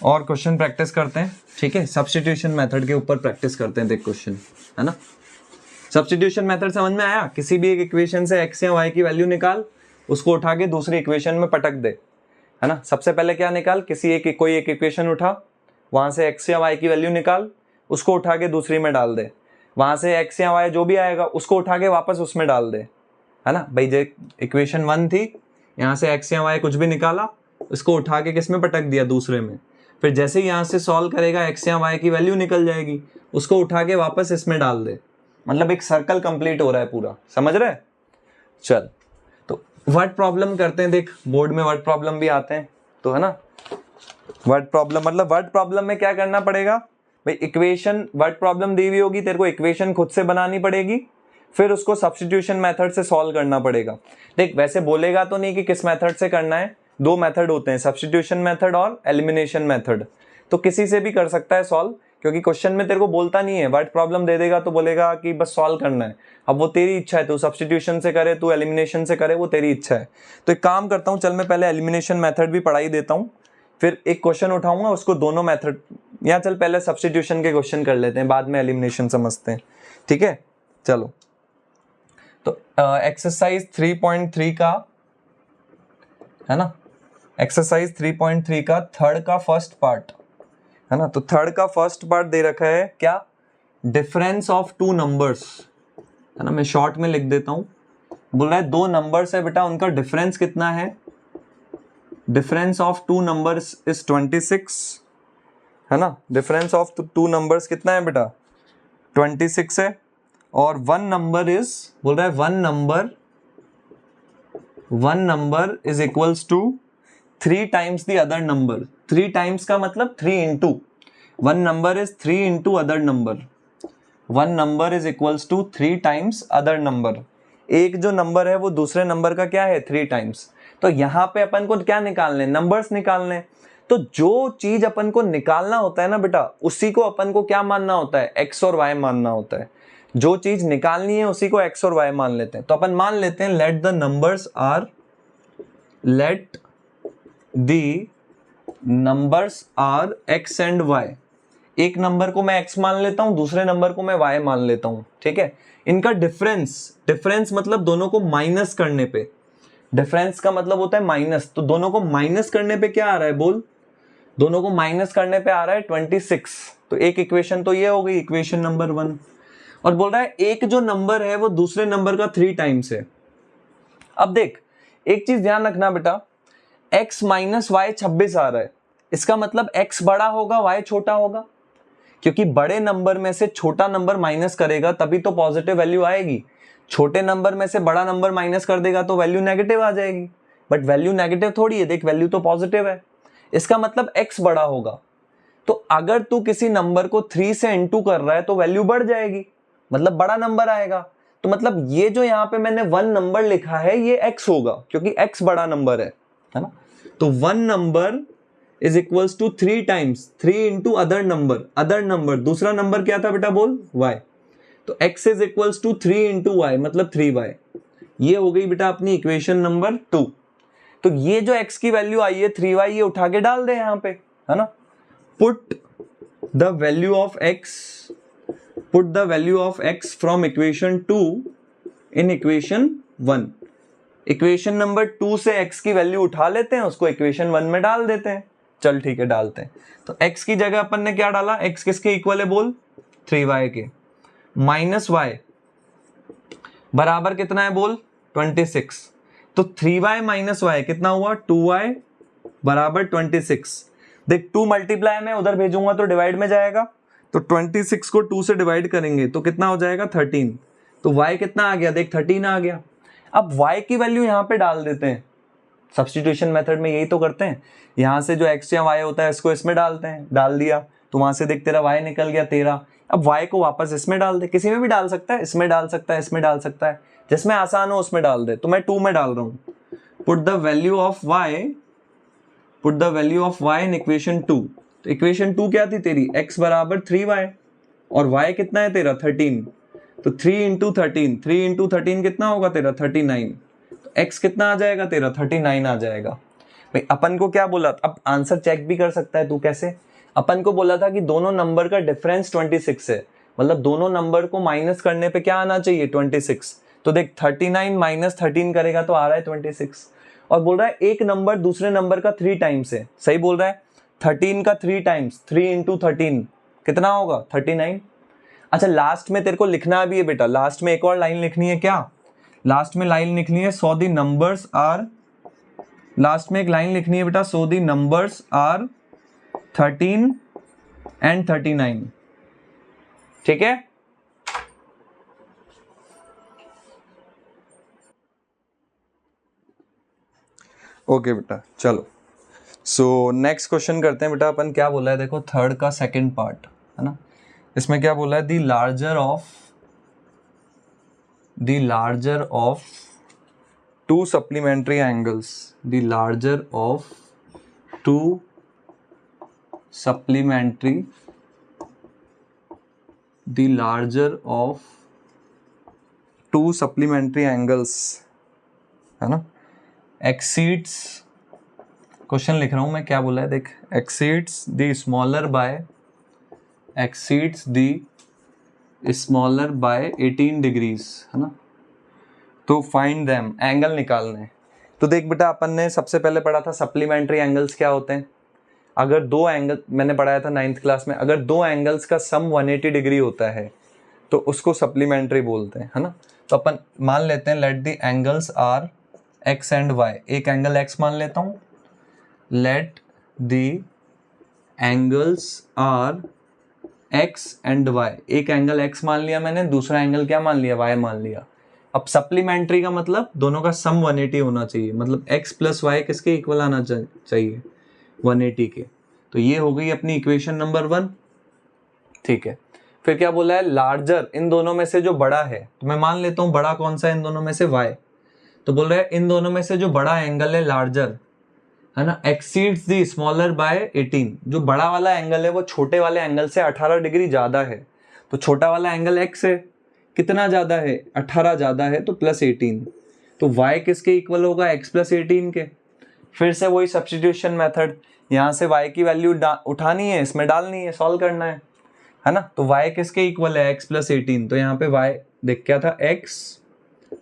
और क्वेश्चन प्रैक्टिस करते हैं, ठीक है। सब्स्टिट्यूशन मेथड के ऊपर प्रैक्टिस करते हैं, देख क्वेश्चन, है ना। सब्स्टिट्यूशन मेथड समझ में आया? किसी भी एक इक्वेशन से x या y की वैल्यू निकाल, उसको उठा के दूसरी इक्वेशन में पटक दे, है ना। सबसे पहले क्या निकाल, कोई एक इक्वेशन उठा, वहां से x या y की वैल्यू निकाल, उसको उठा के दूसरी में डाल दे, वहां से x या y जो भी आएगा उसको उठा के वापस उसमें डाल दे, है ना भाई। जो इक्वेशन 1 थी, यहाँ से x या y कुछ भी निकाला, उसको उठा के किस में पटक दिया, दूसरे में। फिर जैसे ही यहाँ से सॉल्व करेगा x या y की वैल्यू निकल जाएगी, उसको उठा के वापस इसमें डाल दे, मतलब एक सर्कल कंप्लीट हो रहा है पूरा, समझ रहे? चल, तो वर्ड प्रॉब्लम करते हैं। देख, बोर्ड में वर्ड प्रॉब्लम भी आते हैं, तो है ना। वर्ड प्रॉब्लम मतलब वर्ड प्रॉब्लम में क्या करना पड़ेगा भाई, इक्वेशन, वर्ड प्रॉब्लम दी हुई होगी, तेरे को इक्वेशन खुद से बनानी पड़ेगी, फिर उसको सब्स्टिट्यूशन मेथड से सॉल्व करना पड़ेगा। देख, वैसे बोलेगा तो नहीं कि किस मेथड से करना है, दो मेथड होते हैं, सब्स्टिट्यूशन मेथड और एलिमिनेशन मेथड। तो किसी से भी कर सकता है सॉल्व, क्योंकि क्वेश्चन में तेरे को बोलता नहीं है, वर्ड प्रॉब्लम दे देगा तो बोलेगा कि बस सॉल्व करना है। अब वो तेरी इच्छा है, तू सब्स्टिट्यूशन से करे, तू एलिमिनेशन से करे, वो तेरी इच्छा है। तो एक काम करता हूँ, चल मैं पहले एलिमिनेशन मेथड भी पढ़ा ही देता हूँ, फिर एक क्वेश्चन उठाऊंगा, उसको दोनों मेथड, या चल पहले सब्स्टिट्यूशन के क्वेश्चन कर लेते हैं, बाद में एलिमिनेशन समझते हैं, ठीक है। चलो, तो एक्सरसाइज 3.3 का, है ना, एक्सरसाइज 3.3 का थर्ड का फर्स्ट पार्ट, है ना। तो थर्ड का फर्स्ट पार्ट दे रखा है क्या, डिफरेंस ऑफ टू नंबर्स, है ना। मैं शॉर्ट में लिख देता हूं, बोल रहा है दो नंबर्स है बेटा, उनका डिफरेंस कितना है, difference of two numbers is 26, है ना। डिफरेंस ऑफ टू नंबर्स कितना है बेटा, 26 है। और वन नंबर इज, बोल रहा है one number is equals to 3 times the other number. 3 times का मतलब 3 into, one number is 3 into other number, one number is equals to 3 times other number. एक जो नंबर है वो दूसरे नंबर का क्या है, 3 टाइम्स। तो यहाँ पे अपन को क्या निकालने, नंबर्स निकालने। तो जो चीज अपन को निकालना होता है ना बेटा, उसी को अपन को क्या मानना होता है, x और y मानना होता है। जो चीज निकालनी है उसी को x और y मान लेते हैं। तो अपन मान लेते हैं let the numbers are x and y। एक नंबर को मैं x मान लेता हूं, दूसरे नंबर को मैं y मान लेता हूं, ठीक है। इनका डिफरेंस मतलब दोनों को माइनस करने पे, डिफरेंस का मतलब होता है माइनस, तो दोनों को माइनस करने पे क्या आ रहा है, बोल, दोनों को माइनस करने पे आ रहा है 26। तो एक इक्वेशन तो ये हो गई, इक्वेशन नंबर 1। और बोल रहा है एक जो नंबर है वो दूसरे नंबर का 3 टाइम्स है। अब देख, एक चीज ध्यान रखना बेटा, x माइनस वाई 26 आ रहा है, इसका मतलब x बड़ा होगा y छोटा होगा, क्योंकि बड़े नंबर में से छोटा नंबर माइनस करेगा तभी तो पॉजिटिव वैल्यू आएगी। छोटे नंबर में से बड़ा नंबर माइनस कर देगा तो वैल्यू नेगेटिव आ जाएगी, बट वैल्यू नेगेटिव थोड़ी है, देख वैल्यू तो पॉजिटिव है, इसका मतलब x बड़ा होगा। तो अगर तू किसी नंबर को 3 से इंटू कर रहा है तो वैल्यू बढ़ जाएगी, मतलब बड़ा नंबर आएगा। तो मतलब ये जो यहाँ पे मैंने 1 नंबर लिखा है ये x होगा, क्योंकि x बड़ा नंबर है ना। तो 1 number is equals to 3 times 3 into other number, दूसरा नंबर क्या था बेटा, बोल, y। तो x is equals to 3 into y, मतलब 3y। ये हो गई बेटा अपनी इक्वेशन नंबर 2। तो ये जो x की वैल्यू आई है 3y, ये उठा के डाल दे यहाँ पे, है ना। Put the value of x from equation 2 in equation 1। Equation number 2 से x की वैल्यू उठा लेते हैं, उसको इक्वेशन 1 में डाल देते हैं। चल ठीक है, डालते हैं। तो x की जगह अपन ने क्या डाला, x किसके इक्वल है, बोल, 3y के, माइनस y बराबर कितना है, बोल, 26। तो 3y माइनस y कितना हुआ, 2y बराबर 26। देख 2 मल्टीप्लाई में उधर भेजूंगा तो डिवाइड में जाएगा, तो 26 को 2 से डिवाइड करेंगे तो कितना हो जाएगा, 13। तो y कितना आ गया, देख 13 आ गया। अब y की वैल्यू यहाँ पे डाल देते हैं, सब्स्टिट्यूशन मेथड में यही तो करते हैं। यहाँ से जो x या y होता है इसको इसमें डालते हैं, डाल दिया तो वहां से देख तेरा y निकल गया 13। अब y को वापस इसमें डाल दे, किसी में भी डाल सकता है, इसमें डाल सकता है, इसमें डाल सकता है, जिसमें आसान हो उसमें डाल दे। तो मैं 2 में डाल रहा हूँ। Put the value of y in equation 2। तो इक्वेशन 2 क्या थी तेरी, x बराबर 3y और y कितना है तेरा, 13। तो 3 इंटू 13 कितना होगा तेरा, 39। तो x कितना आ जाएगा तेरा, 39 आ जाएगा। भाई अपन को क्या बोला, अब आंसर चेक भी कर सकता है तू, कैसे, अपन को बोला था कि दोनों नंबर का डिफरेंस 26 है, मतलब दोनों नंबर को माइनस करने पे क्या आना चाहिए 26। तो देख 39 माइनस 13 करेगा तो आ रहा है 26। और बोल रहा है एक नंबर दूसरे नंबर का 3 टाइम्स है, सही बोल रहा है। 13 का 3 टाइम्स, 3 इंटू 13 कितना होगा 39। अच्छा लास्ट में तेरे को लिखना भी है बेटा, लास्ट में एक और लाइन लिखनी है। क्या लास्ट में लाइन लिखनी है? सो दी नंबर्स आर, लास्ट में एक लाइन लिखनी है बेटा, सो दी नंबर्स आर 13 एंड 39। ठीक है, ओके बेटा चलो। सो नेक्स्ट क्वेश्चन करते हैं बेटा अपन। क्या बोला है देखो, थर्ड का सेकंड पार्ट है ना, इसमें क्या बोला है, the larger of to supplementary angles, the larger of to supplementary, the larger of to supplementary angles है ना, एक्सीड्स, क्वेश्चन लिख रहा हूं मैं, क्या बोला है देख, exceeds the smaller by 18 degrees है ना, तो फाइंड देम, एंगल निकालने। तो देख बेटा अपन ने सबसे पहले पढ़ा था सप्लीमेंट्री एंगल्स क्या होते हैं। अगर दो एंगल, मैंने पढ़ाया था 9th क्लास में, अगर दो एंगल्स का सम 180 डिग्री होता है तो उसको सप्लीमेंट्री बोलते हैं है ना। तो अपन मान लेते हैं let the angles are x and y, एक एंगल एक्स मान लेता हूं, let the angles are x and y, एक एंगल एक्स मान लिया मैंने, दूसरा एंगल क्या मान लिया, वाई मान लिया। अब सप्लीमेंट्री का मतलब दोनों का सम 180 होना चाहिए, मतलब x प्लस वाई किसके इक्वल आना चाहिए 180 के। तो ये हो गई अपनी इक्वेशन नंबर 1। ठीक है, फिर क्या बोला है, लार्जर, इन दोनों में से जो बड़ा है, तो मैं मान लेता हूं बड़ा कौन सा है इन दोनों में से, y। तो बोल रहा है इन दोनों में से जो बड़ा एंगल है लार्जर है ना, एक्सीड्स द स्मॉलर बाय 18, जो बड़ा वाला एंगल है वो छोटे वाले एंगल से 18 डिग्री ज्यादा है। तो छोटा वाला एंगल x है, कितना ज्यादा है 18 ज्यादा है, तो प्लस 18। तो y किसके इक्वल होगा, x प्लस 18 के। फिर से वही सब्स्टिट्यूशन मेथड, यहाँ से y की वैल्यू उठानी है, इसमें डालनी है, सॉल्व करना है ना। तो y किसके इक्वल है, x प्लस 18। तो यहाँ पे y देख क्या था, x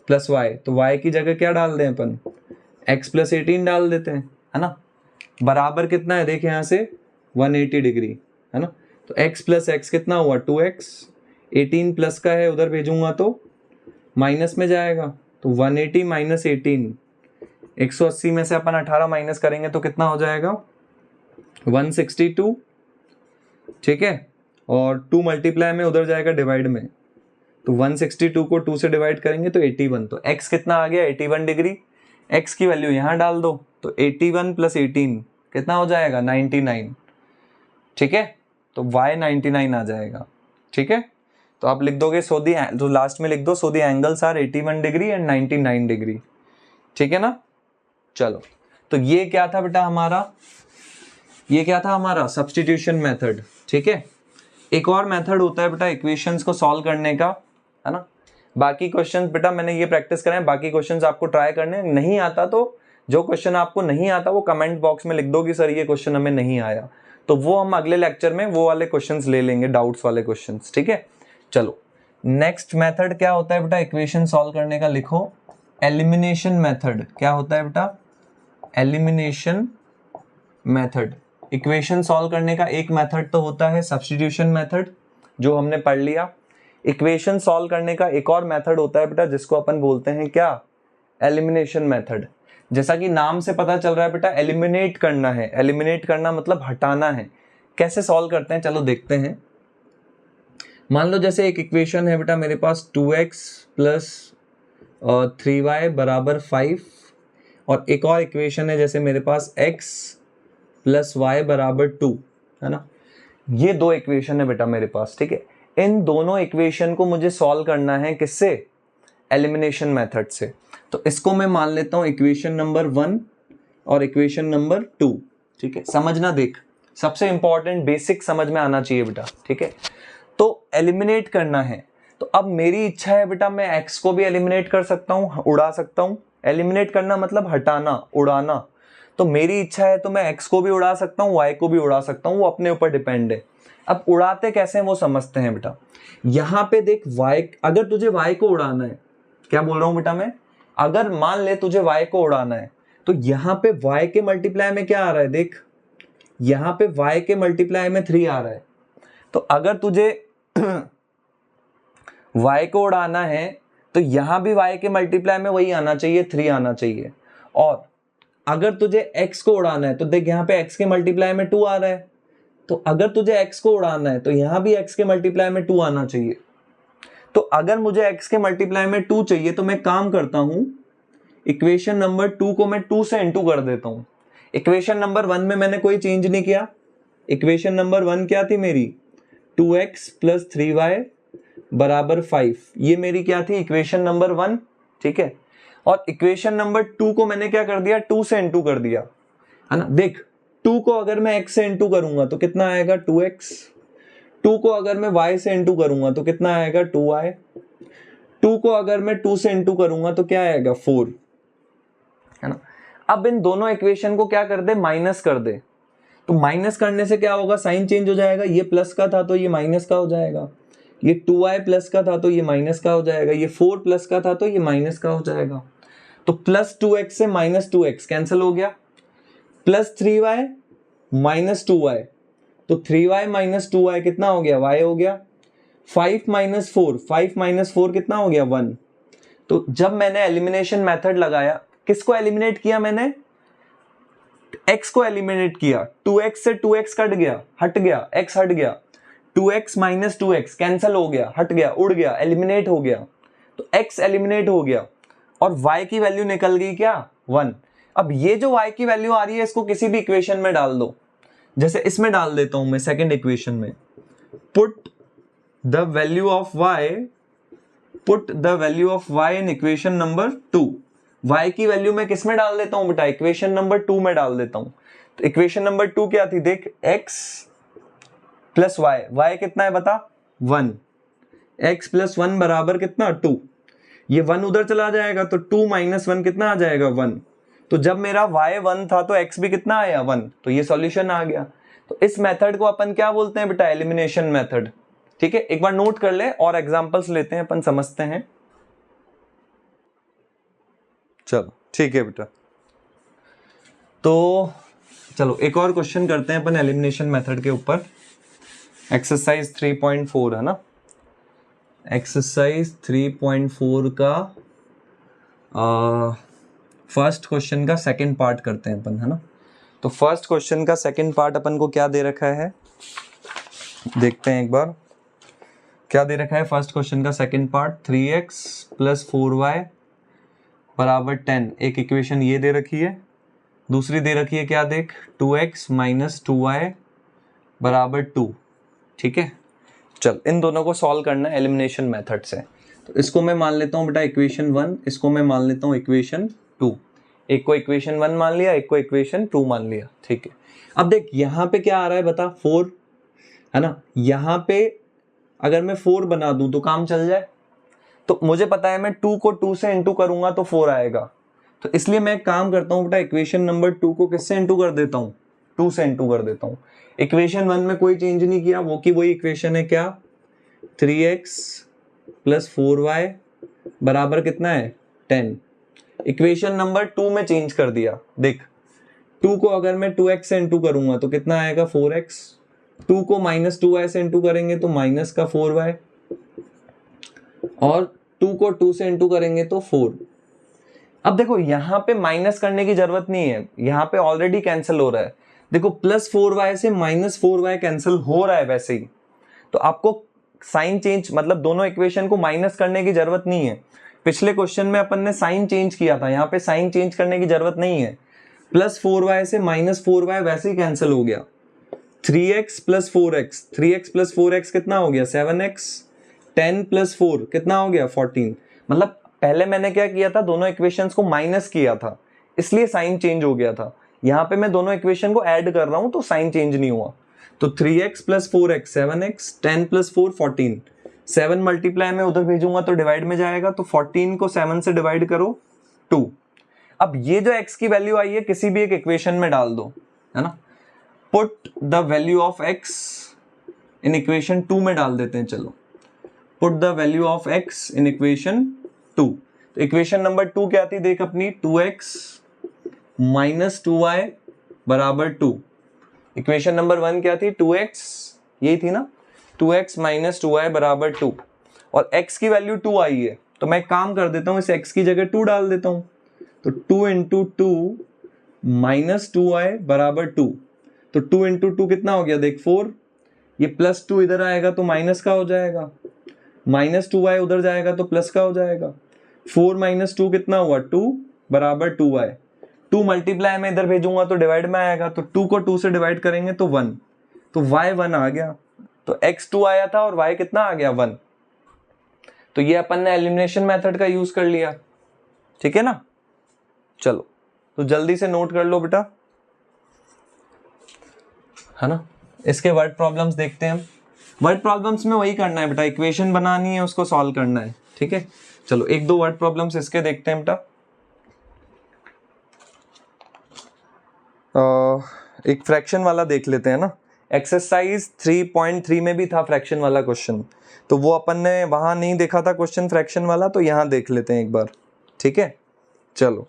प्लस वाई, तो y की जगह क्या डाल दें अपन, x प्लस 18 डाल देते हैं है ना। बराबर कितना है देख यहाँ से 180 डिग्री है ना। तो x प्लस एक्स कितना हुआ 2x, 18 प्लस का है उधर भेजूंगा तो माइनस में जाएगा, तो 180 माइनस 18, 180 में से अपन 18 माइनस करेंगे तो कितना हो जाएगा 162। ठीक है, और 2 मल्टीप्लाई में उधर जाएगा डिवाइड में, तो 162 को 2 से डिवाइड करेंगे तो 81। तो x कितना आ गया 81 डिग्री, x की वैल्यू यहाँ डाल दो, तो 81 प्लस 18 कितना हो जाएगा 99। ठीक है, तो y 99 आ जाएगा। ठीक है, तो आप लिख दोगे सो दी, तो लास्ट में लिख दो so the angles are 81 degree and 99 degree. ठीक है ना, चलो। तो ये क्या था बेटा हमारा, ये क्या था हमारा सब्स्टिट्यूशन मेथड। ठीक है, एक और मेथड होता है बेटा इक्वेशंस को सॉल्व करने का है ना। बाकी क्वेश्चंस बेटा मैंने ये प्रैक्टिस कराए, बाकी क्वेश्चंस आपको ट्राई करने, नहीं आता तो जो क्वेश्चन आपको नहीं आता वो कमेंट बॉक्स में लिख दो कि सर ये क्वेश्चन हमें नहीं आया, तो वो हम अगले लेक्चर में वो वाले क्वेश्चंस ले लेंगे, डाउट्स वाले क्वेश्चंस। ठीक है, चलो नेक्स्ट मेथड क्या होता है बेटा इक्वेशन सॉल्व करने का, लिखो एलिमिनेशन मेथड। क्या होता है बेटा, एलिमिनेशन मेथड। इक्वेशन सॉल्व करने का एक मेथड तो होता है सब्स्टिट्यूशन मेथड, जो हमने पढ़ लिया। इक्वेशन सॉल्व करने का एक और मेथड होता है बेटा जिसको अपन बोलते हैं क्या, एलिमिनेशन मेथड। जैसा कि नाम से पता चल रहा है बेटा एलिमिनेट करना है, एलिमिनेट करना मतलब हटाना है। कैसे सॉल्व करते हैं चलो देखते हैं। मान लो जैसे एक इक्वेशन है बेटा मेरे पास 2x प्लस 3y बराबर 5, और एक और इक्वेशन है जैसे मेरे पास x प्लस वाई बराबर 2 है ना। ये दो इक्वेशन है बेटा मेरे पास। ठीक है, इन दोनों इक्वेशन को मुझे सॉल्व करना है किससे, एलिमिनेशन मेथड से। तो इसको मैं मान लेता हूं इक्वेशन नंबर 1 और इक्वेशन नंबर 2। ठीक है, समझना, देख सबसे इंपॉर्टेंट बेसिक समझ में आना चाहिए बेटा। ठीक है, तो एलिमिनेट करना है, तो अब मेरी इच्छा है बेटा मैं x को भी एलिमिनेट कर सकता हूं, उड़ा सकता हूं। एलिमिनेट करना मतलब हटाना, उड़ाना। तो मेरी इच्छा है तो मैं x को भी उड़ा सकता हूँ, y को भी उड़ा सकता हूँ, वो अपने ऊपर डिपेंड है। अब उड़ाते कैसे हैं वो समझते हैं बेटा। यहाँ पे देख y, अगर तुझे y को उड़ाना है, क्या बोल रहा हूँ बेटा मैं, अगर मान ले तुझे y को उड़ाना है तो यहाँ पे y के मल्टीप्लाई में क्या आ रहा है, देख यहाँ पे y के मल्टीप्लाई में 3 आ रहा है। तो अगर तुझे y को उड़ाना है तो यहाँ भी y के मल्टीप्लाई में वही आना चाहिए, 3 आना चाहिए। और अगर तुझे x को उड़ाना है तो देख यहाँ पे x के मल्टीप्लाई में 2 आ रहा है, तो अगर तुझे x को उड़ाना है तो यहाँ भी x के मल्टीप्लाई में 2 आना चाहिए। तो अगर मुझे x के मल्टीप्लाई में 2 चाहिए तो मैं काम करता हूं, इक्वेशन नंबर 2 को मैं 2 से इंटू कर देता हूं। इक्वेशन नंबर 1 में मैंने कोई चेंज नहीं किया। इक्वेशन नंबर 1 क्या थी मेरी, 2x प्लस 3y बराबर 5, ये मेरी क्या थी, इक्वेशन नंबर 1, ठीक है। और इक्वेशन नंबर 2 को मैंने क्या कर दिया, 2 से इंटू कर दिया, है ना। देख 2 को अगर मैं x से इंटू करूंगा तो कितना आएगा, 2x। 2 को अगर मैं y से इंटू करूंगा तो कितना आएगा, 2y। 2 को अगर मैं 2 से इंटू करूंगा तो क्या आएगा, 4, है ना। अब इन दोनों इक्वेशन को क्या कर दे, माइनस कर दे। तो माइनस करने से क्या होगा, साइन चेंज हो जाएगा, ये प्लस का था तो ये माइनस का हो जाएगा, ये 2y प्लस का था तो ये माइनस का हो जाएगा, ये 4 प्लस का था तो ये माइनस का हो जाएगा। तो प्लस 2x से माइनस 2x कैंसिल हो गया, प्लस 3y माइनस 2y, तो 3y माइनस 2y कितना हो गया, y हो गया। 5 माइनस 4, 5 माइनस 4 कितना हो गया, 1। तो जब मैंने एलिमिनेशन मेथड लगाया, किसको एलिमिनेट किया मैंने, x को एलिमिनेट किया। 2x से 2x कट गया, हट गया, x हट गया, 2x माइनस 2x कैंसिल हो गया, हट गया, उड़ गया, एलिमिनेट हो गया, तो x एलिमिनेट हो गया और y की वैल्यू निकल गई क्या, 1। अब ये जो y की वैल्यू आ रही है इसको किसी भी इक्वेशन में डाल दो, जैसे इसमें डाल देता हूं मैं, सेकंड इक्वेशन में, put the value of y in equation number 2। y की वैल्यू मैं किस में डाल देता हूं बेटा, इक्वेशन नंबर 2 में डाल देता हूं। तो इक्वेशन नंबर 2 क्या थी, देख x प्लस y कितना है बता, 1, x प्लस 1 बराबर कितना, 2। ये 1 उधर चला जाएगा तो 2 माइनस 1 कितना आ जाएगा, 1। तो जब मेरा y 1 था तो x भी कितना आया, 1। तो ये सॉल्यूशन आ गया। तो इस मेथड को अपन क्या बोलते हैं बेटा, एलिमिनेशन मेथड, ठीक है। एक बार नोट कर ले और एग्जांपल्स लेते हैं, अपन समझते हैं। चलो ठीक है बेटा, तो चलो एक और क्वेश्चन करते हैं अपन एलिमिनेशन मेथड के ऊपर। एक्सरसाइज 3.4 है ना, एक्सरसाइज 3.4 का फर्स्ट क्वेश्चन का सेकंड पार्ट करते हैं अपन, है ना। तो फर्स्ट क्वेश्चन का सेकंड पार्ट अपन को क्या दे रखा है, देखते हैं एक बार क्या दे रखा है। फर्स्ट क्वेश्चन का second part, 3x plus 4y बराबर 10, एक इक्वेशन ये दे रखी है। दूसरी दे रखी है क्या, देख 2x माइनस 2y बराबर 2, ठीक है। चल इन दोनों को सॉल्व करना है एलिमिनेशन मेथड से। तो इसको मैं मान लेता हूँ बेटा इक्वेशन 1, इसको मैं मान लेता हूँ इक्वेशन 2। एक को इक्वेशन 1 मान लिया, एक को इक्वेशन 2 मान लिया, ठीक है। अब देख यहाँ पे क्या आ रहा है बता, 4, है ना। यहाँ पे अगर मैं 4 बना दूं तो काम चल जाए। तो मुझे पता है मैं 2 को 2 से इंटू करूंगा तो 4 आएगा। तो इसलिए मैं एक काम करता हूँ बेटा, इक्वेशन नंबर 2 को किससे इंटू कर देता हूँ, 2 से इंटू कर देता हूँ। इक्वेशन 1 में कोई चेंज नहीं किया, वो की वही इक्वेशन है क्या, 3x प्लस 4y बराबर कितना है, 10। इक्वेशन नंबर 2 में चेंज कर दिया, देख 2 को अगर मैं 2x से इंटू करूंगा तो कितना आएगा, 4x। 2 को माइनस 2y से इंटू करेंगे तो माइनस का 4y, और 2 को 2 से इंटू करेंगे तो 4। अब देखो यहाँ पे माइनस करने की जरूरत नहीं है, यहाँ पे ऑलरेडी कैंसिल हो रहा है। देखो प्लस 4y से माइनस 4y कैंसिल हो रहा है वैसे ही, तो आपको साइन चेंज मतलब दोनों इक्वेशन को माइनस करने की जरूरत नहीं है। पिछले क्वेश्चन में अपन ने साइन चेंज किया था, यहाँ पे साइन चेंज करने की जरूरत नहीं है। प्लस 4y से माइनस 4y वैसे ही कैंसिल हो गया। 3x plus 4x, 3x plus 4x कितना हो गया, 7x। 10 प्लस 4 कितना हो गया, 14। मतलब पहले मैंने क्या किया था, दोनों इक्वेशंस को माइनस किया था, इसलिए साइन चेंज हो गया था। यहाँ पे मैं दोनों इक्वेशन को ऐड कर रहा हूं तो साइन चेंज नहीं हुआ। तो 3x plus 4x 7x, 10 plus 4 14। 7 multiply में उधर भेजूंगा तो डिवाइड में जाएगा, तो 14 को 7 से डिवाइड करो 2। अब ये जो x की वैल्यू आई है किसी भी एक इक्वेशन में डाल दो, है ना। Put the value of x in equation 2 में डाल देते हैं। चलो, put the value of x in equation 2। तो इक्वेशन नंबर 2 क्या थी देख अपनी, 2x माइनस 2y बराबर 2। इक्वेशन नंबर 1 क्या थी, 2x, यही थी ना, 2x माइनस 2y बराबर 2, और x की वैल्यू 2 आई है। तो मैं एक काम कर देता हूं, इस x की जगह 2 डाल देता हूं। तो 2 इंटू 2 माइनस 2y बराबर 2। तो 2 इंटू 2 कितना हो गया देख, 4। ये प्लस 2 इधर आएगा तो माइनस का हो जाएगा, माइनस 2y उधर जाएगा तो प्लस का हो जाएगा। 4 माइनस 2 कितना हुआ, 2 बराबर 2y। 2 मल्टीप्लाई में इधर भेजूंगा तो डिवाइड में आएगा, तो 2 को 2 से डिवाइड करेंगे तो 1, तो y 1 आ गया। तो x 2 आया था और y कितना आ गया, 1। तो ये अपन ने एलिमिनेशन मेथड का यूज कर लिया, ठीक है ना। चलो, तो जल्दी से नोट कर लो बेटा, है ना। इसके वर्ड प्रॉब्लम्स देखते हैं हम। वर्ड प्रॉब्लम्स में वही करना है बेटा, इक्वेशन बनानी है, उसको सॉल्व करना है, ठीक है। चलो, एक दो वर्ड प्रॉब्लम्स इसके देखते हैं बेटा। एक फ्रैक्शन वाला देख लेते हैं ना। एक्सरसाइज 3.3 में भी था फ्रैक्शन वाला क्वेश्चन, तो वो अपन ने वहां नहीं देखा था क्वेश्चन फ्रैक्शन वाला, तो यहां देख लेते हैं एक बार, ठीक है। चलो,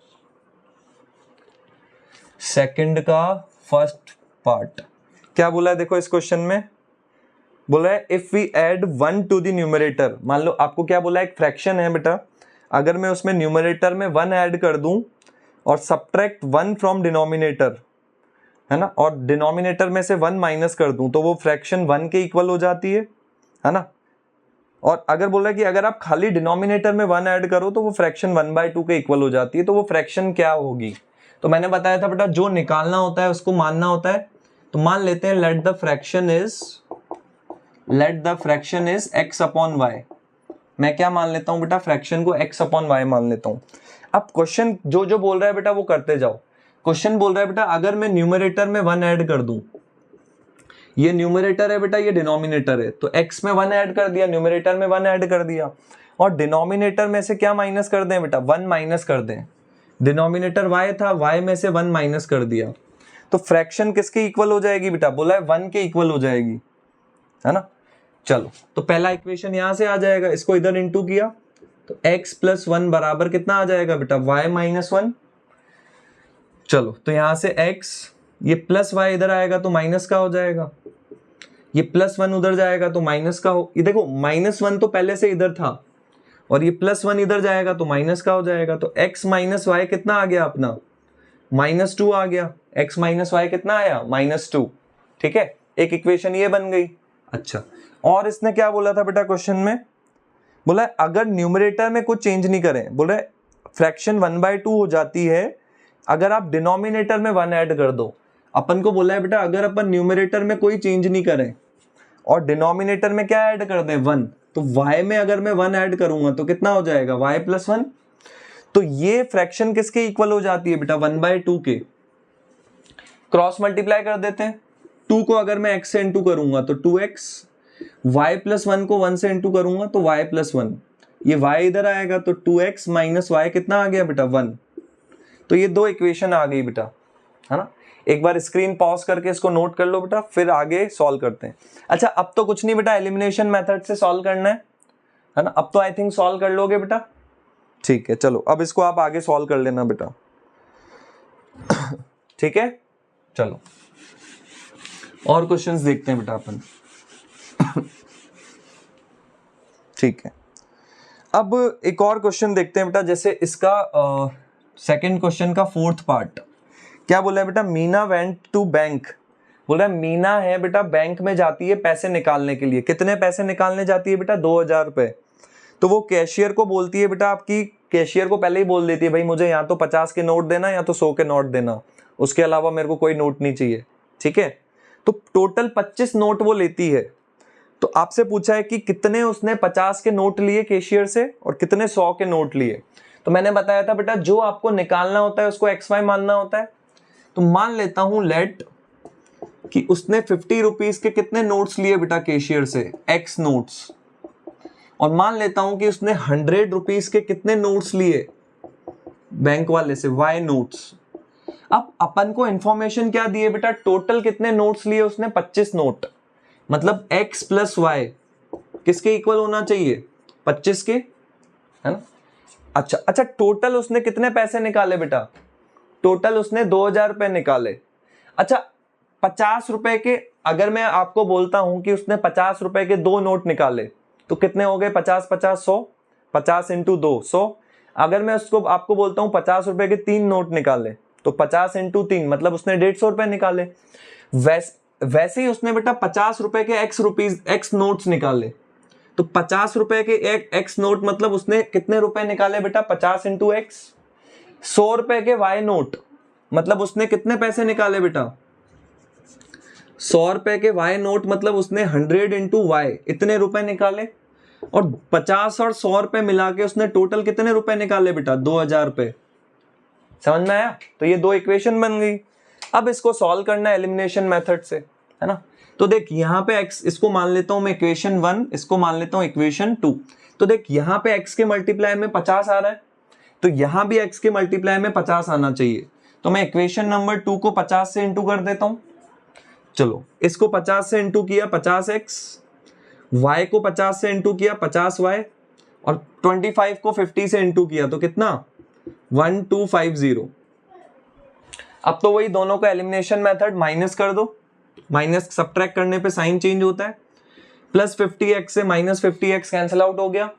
सेकंड का फर्स्ट पार्ट क्या बोला है देखो। इस क्वेश्चन में बोला है if we add 1 to the numerator. मान लो आपको क्या बोला है, एक फ्रैक्शन है बेटा, अगर मैं उसमें न्यूमरेटर में 1 ऐड कर दूं और सब्ट्रैक्ट 1 फ्रॉम डिनोमिनेटर, है ना, और डिनोमिनेटर में से 1 माइनस कर दूं, तो वो फ्रैक्शन 1 के इक्वल हो जाती है ना। और अगर बोला है कि अगर आप खाली डिनोमिनेटर में 1 ऐड करो तो वो फ्रैक्शन 1/2 के इक्वल हो जाती है, तो वो फ्रैक्शन क्या होगी। तो मैंने बताया था बेटा, जो निकालना होता है उसको मानना होता है। तो मान लेते हैं let the fraction is x upon y। मैं क्या मान लेता हूं बेटा, फ्रैक्शन को x अपॉन y मान लेता हूं। अब क्वेश्चन जो जो बोल रहा है बेटा वो करते जाओ। क्वेश्चन बोल रहा है बेटा, अगर मैं न्यूमरेटर में 1 ऐड कर दूं, ये न्यूमरेटर है बेटा, ये डिनोमिनेटर है, तो x में 1 ऐड कर दिया, न्यूमरेटर में 1 ऐड कर दिया, और डिनोमिनेटर में से क्या माइनस कर दें बेटा, 1 माइनस कर दें। डिनोमिनेटर y था, y में से 1 माइनस कर दिया, तो फ्रैक्शन किसके इक्वल हो जाएगी बेटा, बोला है 1 के इक्वल हो जाएगी, है ना। चलो, तो पहला इक्वेशन यहां से आ जाएगा, इसको इधर इंटू किया तो x प्लस 1 बराबर कितना आ जाएगा बेटा, y माइनस 1। चलो, तो यहां से x, ये प्लस y इधर आएगा तो माइनस का हो जाएगा, ये प्लस 1 उधर जाएगा तो माइनस का हो। ये देखो, -1 तो पहले से इधर था और ये +1 इधर जाएगा तो माइनस का हो जाएगा। तो x माइनस वाई कितना आ गया अपना, -2 आ गया। x माइनस वाई कितना आया, -2, ठीक है। एक इक्वेशन ये बन गई। अच्छा, और इसने क्या बोला था बेटा क्वेश्चन में, बोला अगर न्यूमरेटर में कुछ चेंज नहीं करें, बोले फ्रैक्शन 1/2 हो जाती है अगर आप डिनोमिनेटर में 1 ऐड कर दो। अपन को बोला है बेटा, अगर अपन न्यूमरेटर में कोई चेंज नहीं करें और डिनोमिनेटर में क्या ऐड कर दें, 1, तो y में अगर मैं 1 ऐड करूंगा तो कितना हो जाएगा, y प्लस 1। तो ये फ्रैक्शन किसके इक्वल हो जाती है बेटा, 1/2 के। क्रॉस मल्टीप्लाई कर देते हैं, 2 को अगर मैं x से इंटू करूंगा तो 2x, y प्लस 1 को 1 से इंटू करूंगा तो y प्लस 1, ये y इधर आएगा तो 2x माइनस y कितना आ गया बेटा, 1। तो ये दो इक्वेशन आ गई बेटा, है ना। एक बार स्क्रीन पॉज करके इसको नोट कर लो बेटा, फिर आगे सॉल्व करते हैं। अच्छा, अब तो कुछ नहीं बेटा, एलिमिनेशन मेथड से सॉल्व करना है ना। अब तो आई थिंक सॉल्व कर लोगे बेटा, ठीक है। चलो, अब इसको आप आगे सॉल्व कर लेना बेटा, ठीक है। चलो, और क्वेश्चंस देखते हैं बेटा अपन, ठीक है। अब एक और क्वेश्चन देखते हैं बेटा, जैसे इसका सेकंड क्वेश्चन का फोर्थ पार्ट क्या बोला है बेटा, मीना वेंट टू बैंक। बोला है मीना है बेटा, बैंक में जाती है पैसे निकालने के लिए। कितने पैसे निकालने जाती है बेटा, 2000 रुपए। तो वो कैशियर को बोलती है बेटा, आपकी कैशियर को पहले ही बोल देती है, भाई मुझे या तो 50 के नोट देना या तो 100 के नोट देना, उसके अलावा मेरे को कोई नोट नहीं चाहिए, ठीक है। तो टोटल 25 नोट वो लेती है। तो आपसे पूछा है कि कितने उसने 50 के नोट लिए कैशियर से और कितने 100 के नोट लिए। तो मैंने बताया था बेटा, जो आपको निकालना होता है उसको XY मानना होता है। तो मान लेता हूं लेट कि उसने 50 रुपीज के कितने नोट्स लिए बेटा कैशियर से, X नोट्स, और मान लेता हूं कि उसने 100 रुपीज के कितने नोट्स लिए, बैंक वाले से, वाई नोट्स। अब अपन को इंफॉर्मेशन क्या दिए बेटा, टोटल कितने नोट्स लिए उसने, 25 नोट, मतलब x प्लस वाई किसके इक्वल होना चाहिए, 25 के, है ना। अच्छा, टोटल उसने कितने पैसे निकाले बेटा, टोटल उसने 2000 रुपए निकाले। अच्छा, 50 रुपए के, अगर मैं आपको बोलता हूं कि उसने 50 रुपए के 2 नोट निकाले तो कितने हो गए, 50 50 100, 50 इंटू 2 100। अगर मैं उसको आपको बोलता हूं 50 रुपए के 3 नोट निकाले तो 50 इंटू 3 मतलब उसने 150 रुपए निकाले। वैसे ही उसने बेटा 50 रुपए के एक्स नोट्स निकाले, तो 50 रुपए के एक्स नोट मतलब उसने कितने रुपए निकाले बेटा, 50 इंटू एक्स। 100 रुपए के वाई नोट मतलब उसने कितने पैसे निकाले बेटा, 100 रुपए के वाई नोट मतलब उसने 100 इंटू वाई इतने रुपए निकाले। और 50 और 100 रुपए मिला के उसने टोटल कितने रुपए निकाले बेटा, 2000 रुपए। समझ में आया, तो ये 2 इक्वेशन बन गई। अब इसको सॉल्व करना है एलिमिनेशन मेथड से, है ना। तो देख यहाँ पे x, इसको मान लेता हूं मैं इक्वेशन 1, इसको मान लेता हूं इक्वेशन 2। तो देख यहाँ पे x के मल्टीप्लाई में 50 आ रहा है, तो यहां भी x के मल्टीप्लाई में 50 आना चाहिए। तो मैं इक्वेशन नंबर 2 को 50 से इंटू कर देता हूं। चलो, इसको 50 से इंटू किया 50x, y को 50 से इंटू किया 50y, और 25 को 50 से इंटू किया तो कितना, 1250। अब तो वही दोनों का एलिमिनेशन मेथड, माइनस कर दो, माइनस सब्ट्रैक्ट करने पे साइन चेंज होता है। प्लस 50x से माइनस 50x कैंसिल आउट हो गया।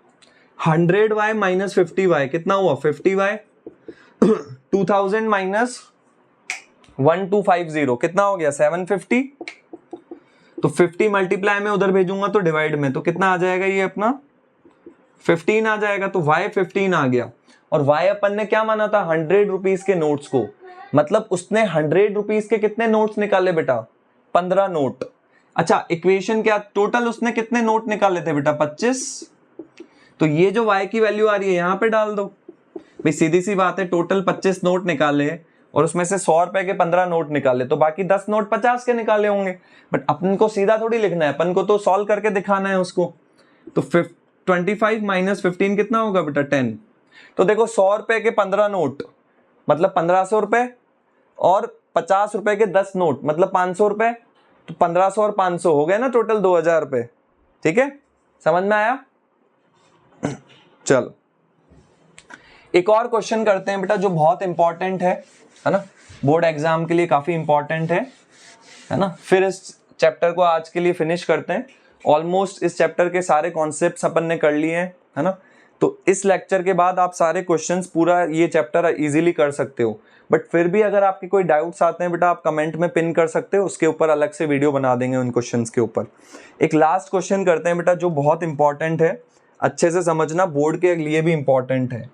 100y माइनस 50y कितना हुआ, 50y। 2000 माइनस 1250 कितना हो गया, 750। तो 50 मल्टीप्लाई में उधर भेजूंगा तो डिवाइड में, तो कितना आ जाएगा ये अपना 15 आ जाएगा। तो y 15 आ गया। और y अपन ने क्या माना था, 100 रुपीज के नोट्स को, मतलब उसने 100 रुपीज के कितने नोट्स निकाले बेटा, 15 नोट। अच्छा, इक्वेशन क्या, टोटल उसने कितने नोट निकाले थे बेटा, 25। तो ये जो y की वैल्यू आ रही है यहां पे डाल दो भाई, सीधी सी बात है, टोटल 25 नोट निकाले और उसमें से 100 रुपए के 15 नोट निकाले, तो बाकी 10 नोट 50 के निकाले होंगे। बट अपन को सीधा थोड़ी लिखना है, अपन को तो सॉल्व करके दिखाना है उसको। तो 25 माइनस 15 कितना होगा बेटा, 10। तो देखो 100 रुपए के 15 नोट मतलब 1500 रुपए, और 50 रुपए के 10 नोट मतलब 500 रुपए, तो 1500 और 500 हो गए ना टोटल 2000 रुपए। ठीक है, समझ में आया। चलो एक और क्वेश्चन करते हैं बेटा, जो बहुत इंपॉर्टेंट है ना, बोर्ड एग्जाम के लिए काफी इंपॉर्टेंट है ना। फिर इस चैप्टर को आज के लिए फिनिश करते हैं। ऑलमोस्ट इस चैप्टर के सारे कॉन्सेप्ट्स अपन ने कर लिए हैं, है ना। तो इस लेक्चर के बाद आप सारे क्वेश्चंस पूरा ये चैप्टर इजीली कर सकते हो। बट फिर भी अगर आपके कोई डाउट्स आते हैं बेटा, आप कमेंट में पिन कर सकते हो, उसके ऊपर अलग से वीडियो बना देंगे उन क्वेश्चंस के ऊपर। एक लास्ट क्वेश्चन करते हैं बेटा, जो बहुत इंपॉर्टेंट है, अच्छे से समझना, बोर्ड के लिए भी इंपॉर्टेंट है।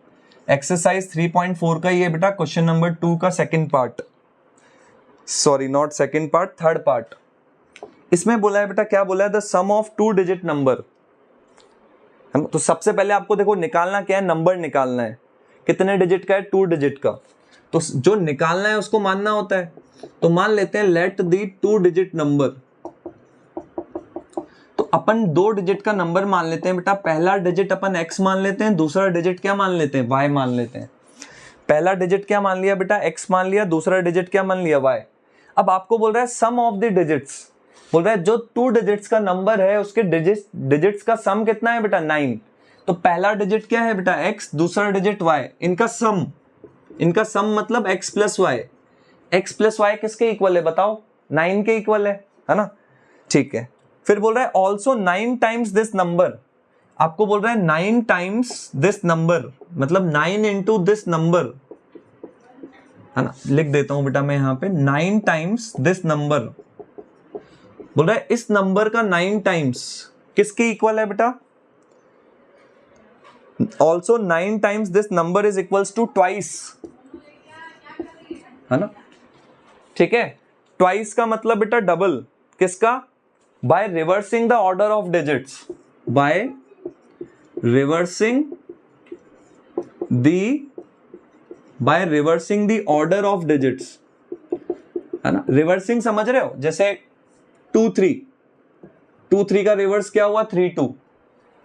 एक्सरसाइज 3.4 का ये बेटा क्वेश्चन नंबर 2 का second part, sorry not second part, third part. इसमें बोला है बेटा, क्या बोला है, the sum of 2 digit number. तो सबसे पहले आपको देखो निकालना क्या है, नंबर निकालना है। कितने डिजिट का है, 2 डिजिट का। तो जो निकालना है उसको मानना होता है। तो मान लेते हैं लेट दी 2 डिजिट नंबर। तो अपन 2 डिजिट का नंबर मान लेते हैं बेटा। पहला डिजिट अपन x मान लेते हैं, दूसरा डिजिट क्या मान लेते हैं, y मान लेते हैं। पहला डिजिट क्या मान लिया बेटा, x मान लिया, दूसरा डिजिट क्या मान लिया, y। अब आपको बोल रहा है सम ऑफ द डिजिट्स, बोल रहा है जो 2 डिजिट्स का नंबर है उसके डिजिट्स का सम कितना है बेटा, 9। तो पहला डिजिट क्या है बेटा, x, दूसरा डिजिट y, इनका सम मतलब x plus y. x plus y किसके इक्वल है बताओ, 9 के इक्वल है ना। ठीक है, फिर बोल रहा है ऑल्सो 9 टाइम्स दिस नंबर। आपको बोल रहा है 9 टाइम्स दिस नंबर, मतलब 9 इंटू दिस नंबर, है ना। लिख देता हूं बेटा मैं यहां पे, 9 टाइम्स दिस नंबर। बोल रहा है इस नंबर का 9 टाइम्स किसके इक्वल है बेटा, also 9 times this number is equals to twice, है ना। ठीक है, ट्वाइस का मतलब बेटा डबल, किसका, by reversing the order of digits, by reversing the order of digits, है ना। रिवर्सिंग समझ रहे हो, जैसे 2 3 का रिवर्स क्या हुआ, 3 2,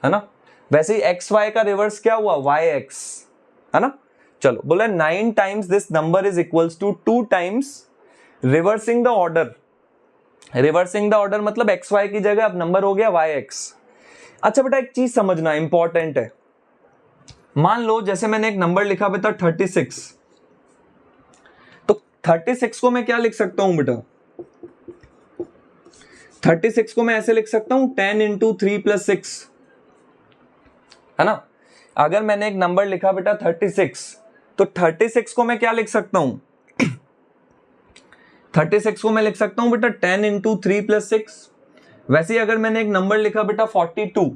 है ना। वैसे ही XY का रिवर्स क्या हुआ, YX, है ना। चलो बोला 9 times this number is equals to 2 times reversing the order. Reversing the order मतलब एक्स वाई की जगह अब नंबर हो गया वाई एक्स। अच्छा बेटा एक चीज समझना इंपॉर्टेंट है, मान लो जैसे मैंने एक नंबर लिखा बेटा 36, तो 36 को मैं क्या लिख सकता हूं बेटा, 36 को मैं ऐसे लिख सकता हूं 10 इंटू 3 प्लस 6, है ना। अगर मैंने एक नंबर लिखा बेटा 36, तो 36 को मैं क्या लिख सकता हूं, 36 को मैं लिख सकता हूं बेटा 10 इंटू 3 प्लस 6। वैसे ही अगर मैंने एक नंबर लिखा बेटा 42,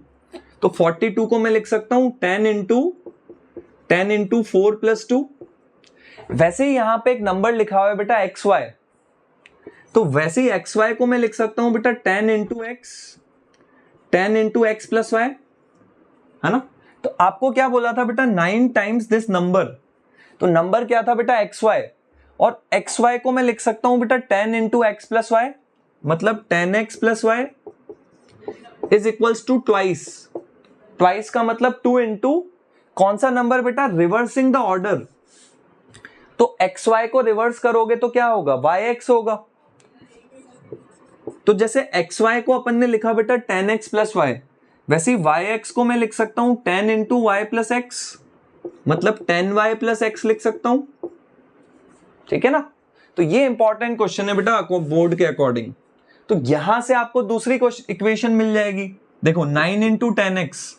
तो 42 को मैं लिख सकता हूं 10 इंटू 4 प्लस 2। वैसे ही यहां पे एक नंबर लिखा हुआ है बेटा एक्स वाई, तो वैसे ही एक्स वाई को मैं लिख सकता हूं बेटा 10 इंटू एक्स प्लस वाई, है ना। तो आपको क्या बोला था बेटा 9 टाइम्स दिस नंबर, तो नंबर क्या था बेटा एक्स वाई, और एक्स वाई को मैं लिख सकता हूं बेटा 10 इंटू एक्स प्लस वाई, मतलब 10x plus y is equals to twice. Twice का मतलब 2 इंटू कौन सा नंबर बेटा, रिवर्सिंग द ऑर्डर। तो एक्स वाई को रिवर्स करोगे तो क्या होगा, वाई एक्स होगा। तो जैसे एक्स वाई को अपन ने लिखा बेटा 10x प्लस वाई, वैसे ही वाई एक्स को मैं लिख सकता हूं 10 इंटू वाई प्लस एक्स, मतलब 10y प्लस एक्स लिख सकता हूं, ठीक है ना। तो ये इंपॉर्टेंट क्वेश्चन है बेटा बोर्ड के अकॉर्डिंग। तो यहां से आपको दूसरी इक्वेशन मिल जाएगी, देखो 9 into 10x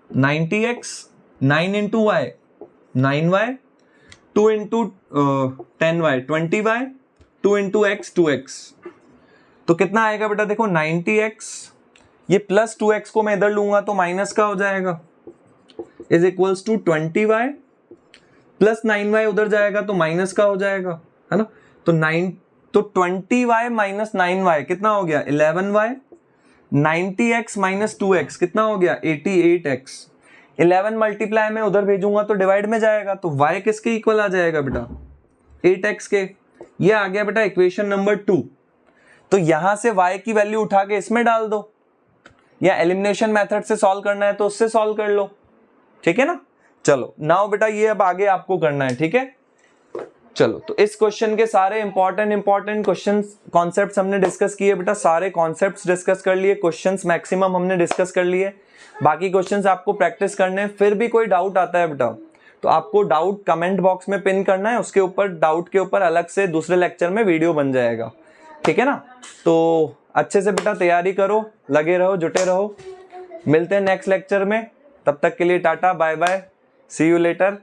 90x, 9 into y 9y, 2 into 10y 20y, 2 into x 2x। तो कितना आएगा बेटा, देखो 90x, ये प्लस 2x को मैं इधर लूंगा तो माइनस का हो जाएगा, is equals to 20y, plus 9y उधर जाएगा तो माइनस का हो जाएगा, है ना। तो 20y माइनस 9y कितना हो गया 11y, 90x माइनस 2x कितना हो गया 88x। 11 मल्टीप्लाई में उधर भेजूंगा तो डिवाइड में जाएगा, तो y किसके इक्वल आ जाएगा बेटा 8x के। ये आ गया बेटा इक्वेशन नंबर 2। तो यहां से y की वैल्यू उठा के इसमें डाल दो, या एलिमिनेशन मेथड से सॉल्व करना है तो उससे सॉल्व कर लो, ठीक है ना। चलो नाउ बेटा ये अब आगे आपको करना है, ठीक है। चलो तो इस क्वेश्चन के सारे इंपॉर्टेंट क्वेश्चंस कॉन्सेप्ट्स हमने डिस्कस किए बेटा, सारे कॉन्सेप्ट्स डिस्कस कर लिए, क्वेश्चंस मैक्सिमम हमने डिस्कस कर लिए। बाकी क्वेश्चंस आपको प्रैक्टिस करने हैं। फिर भी कोई डाउट आता है बेटा तो आपको डाउट कमेंट बॉक्स में पिन करना है, उसके ऊपर डाउट के ऊपर अलग से दूसरे लेक्चर में वीडियो बन जाएगा, ठीक है ना। तो अच्छे से बेटा तैयारी करो, लगे रहो, जुटे रहो। मिलते हैं नेक्स्ट लेक्चर में, तब तक के लिए ta-ta bye bye, see you letter.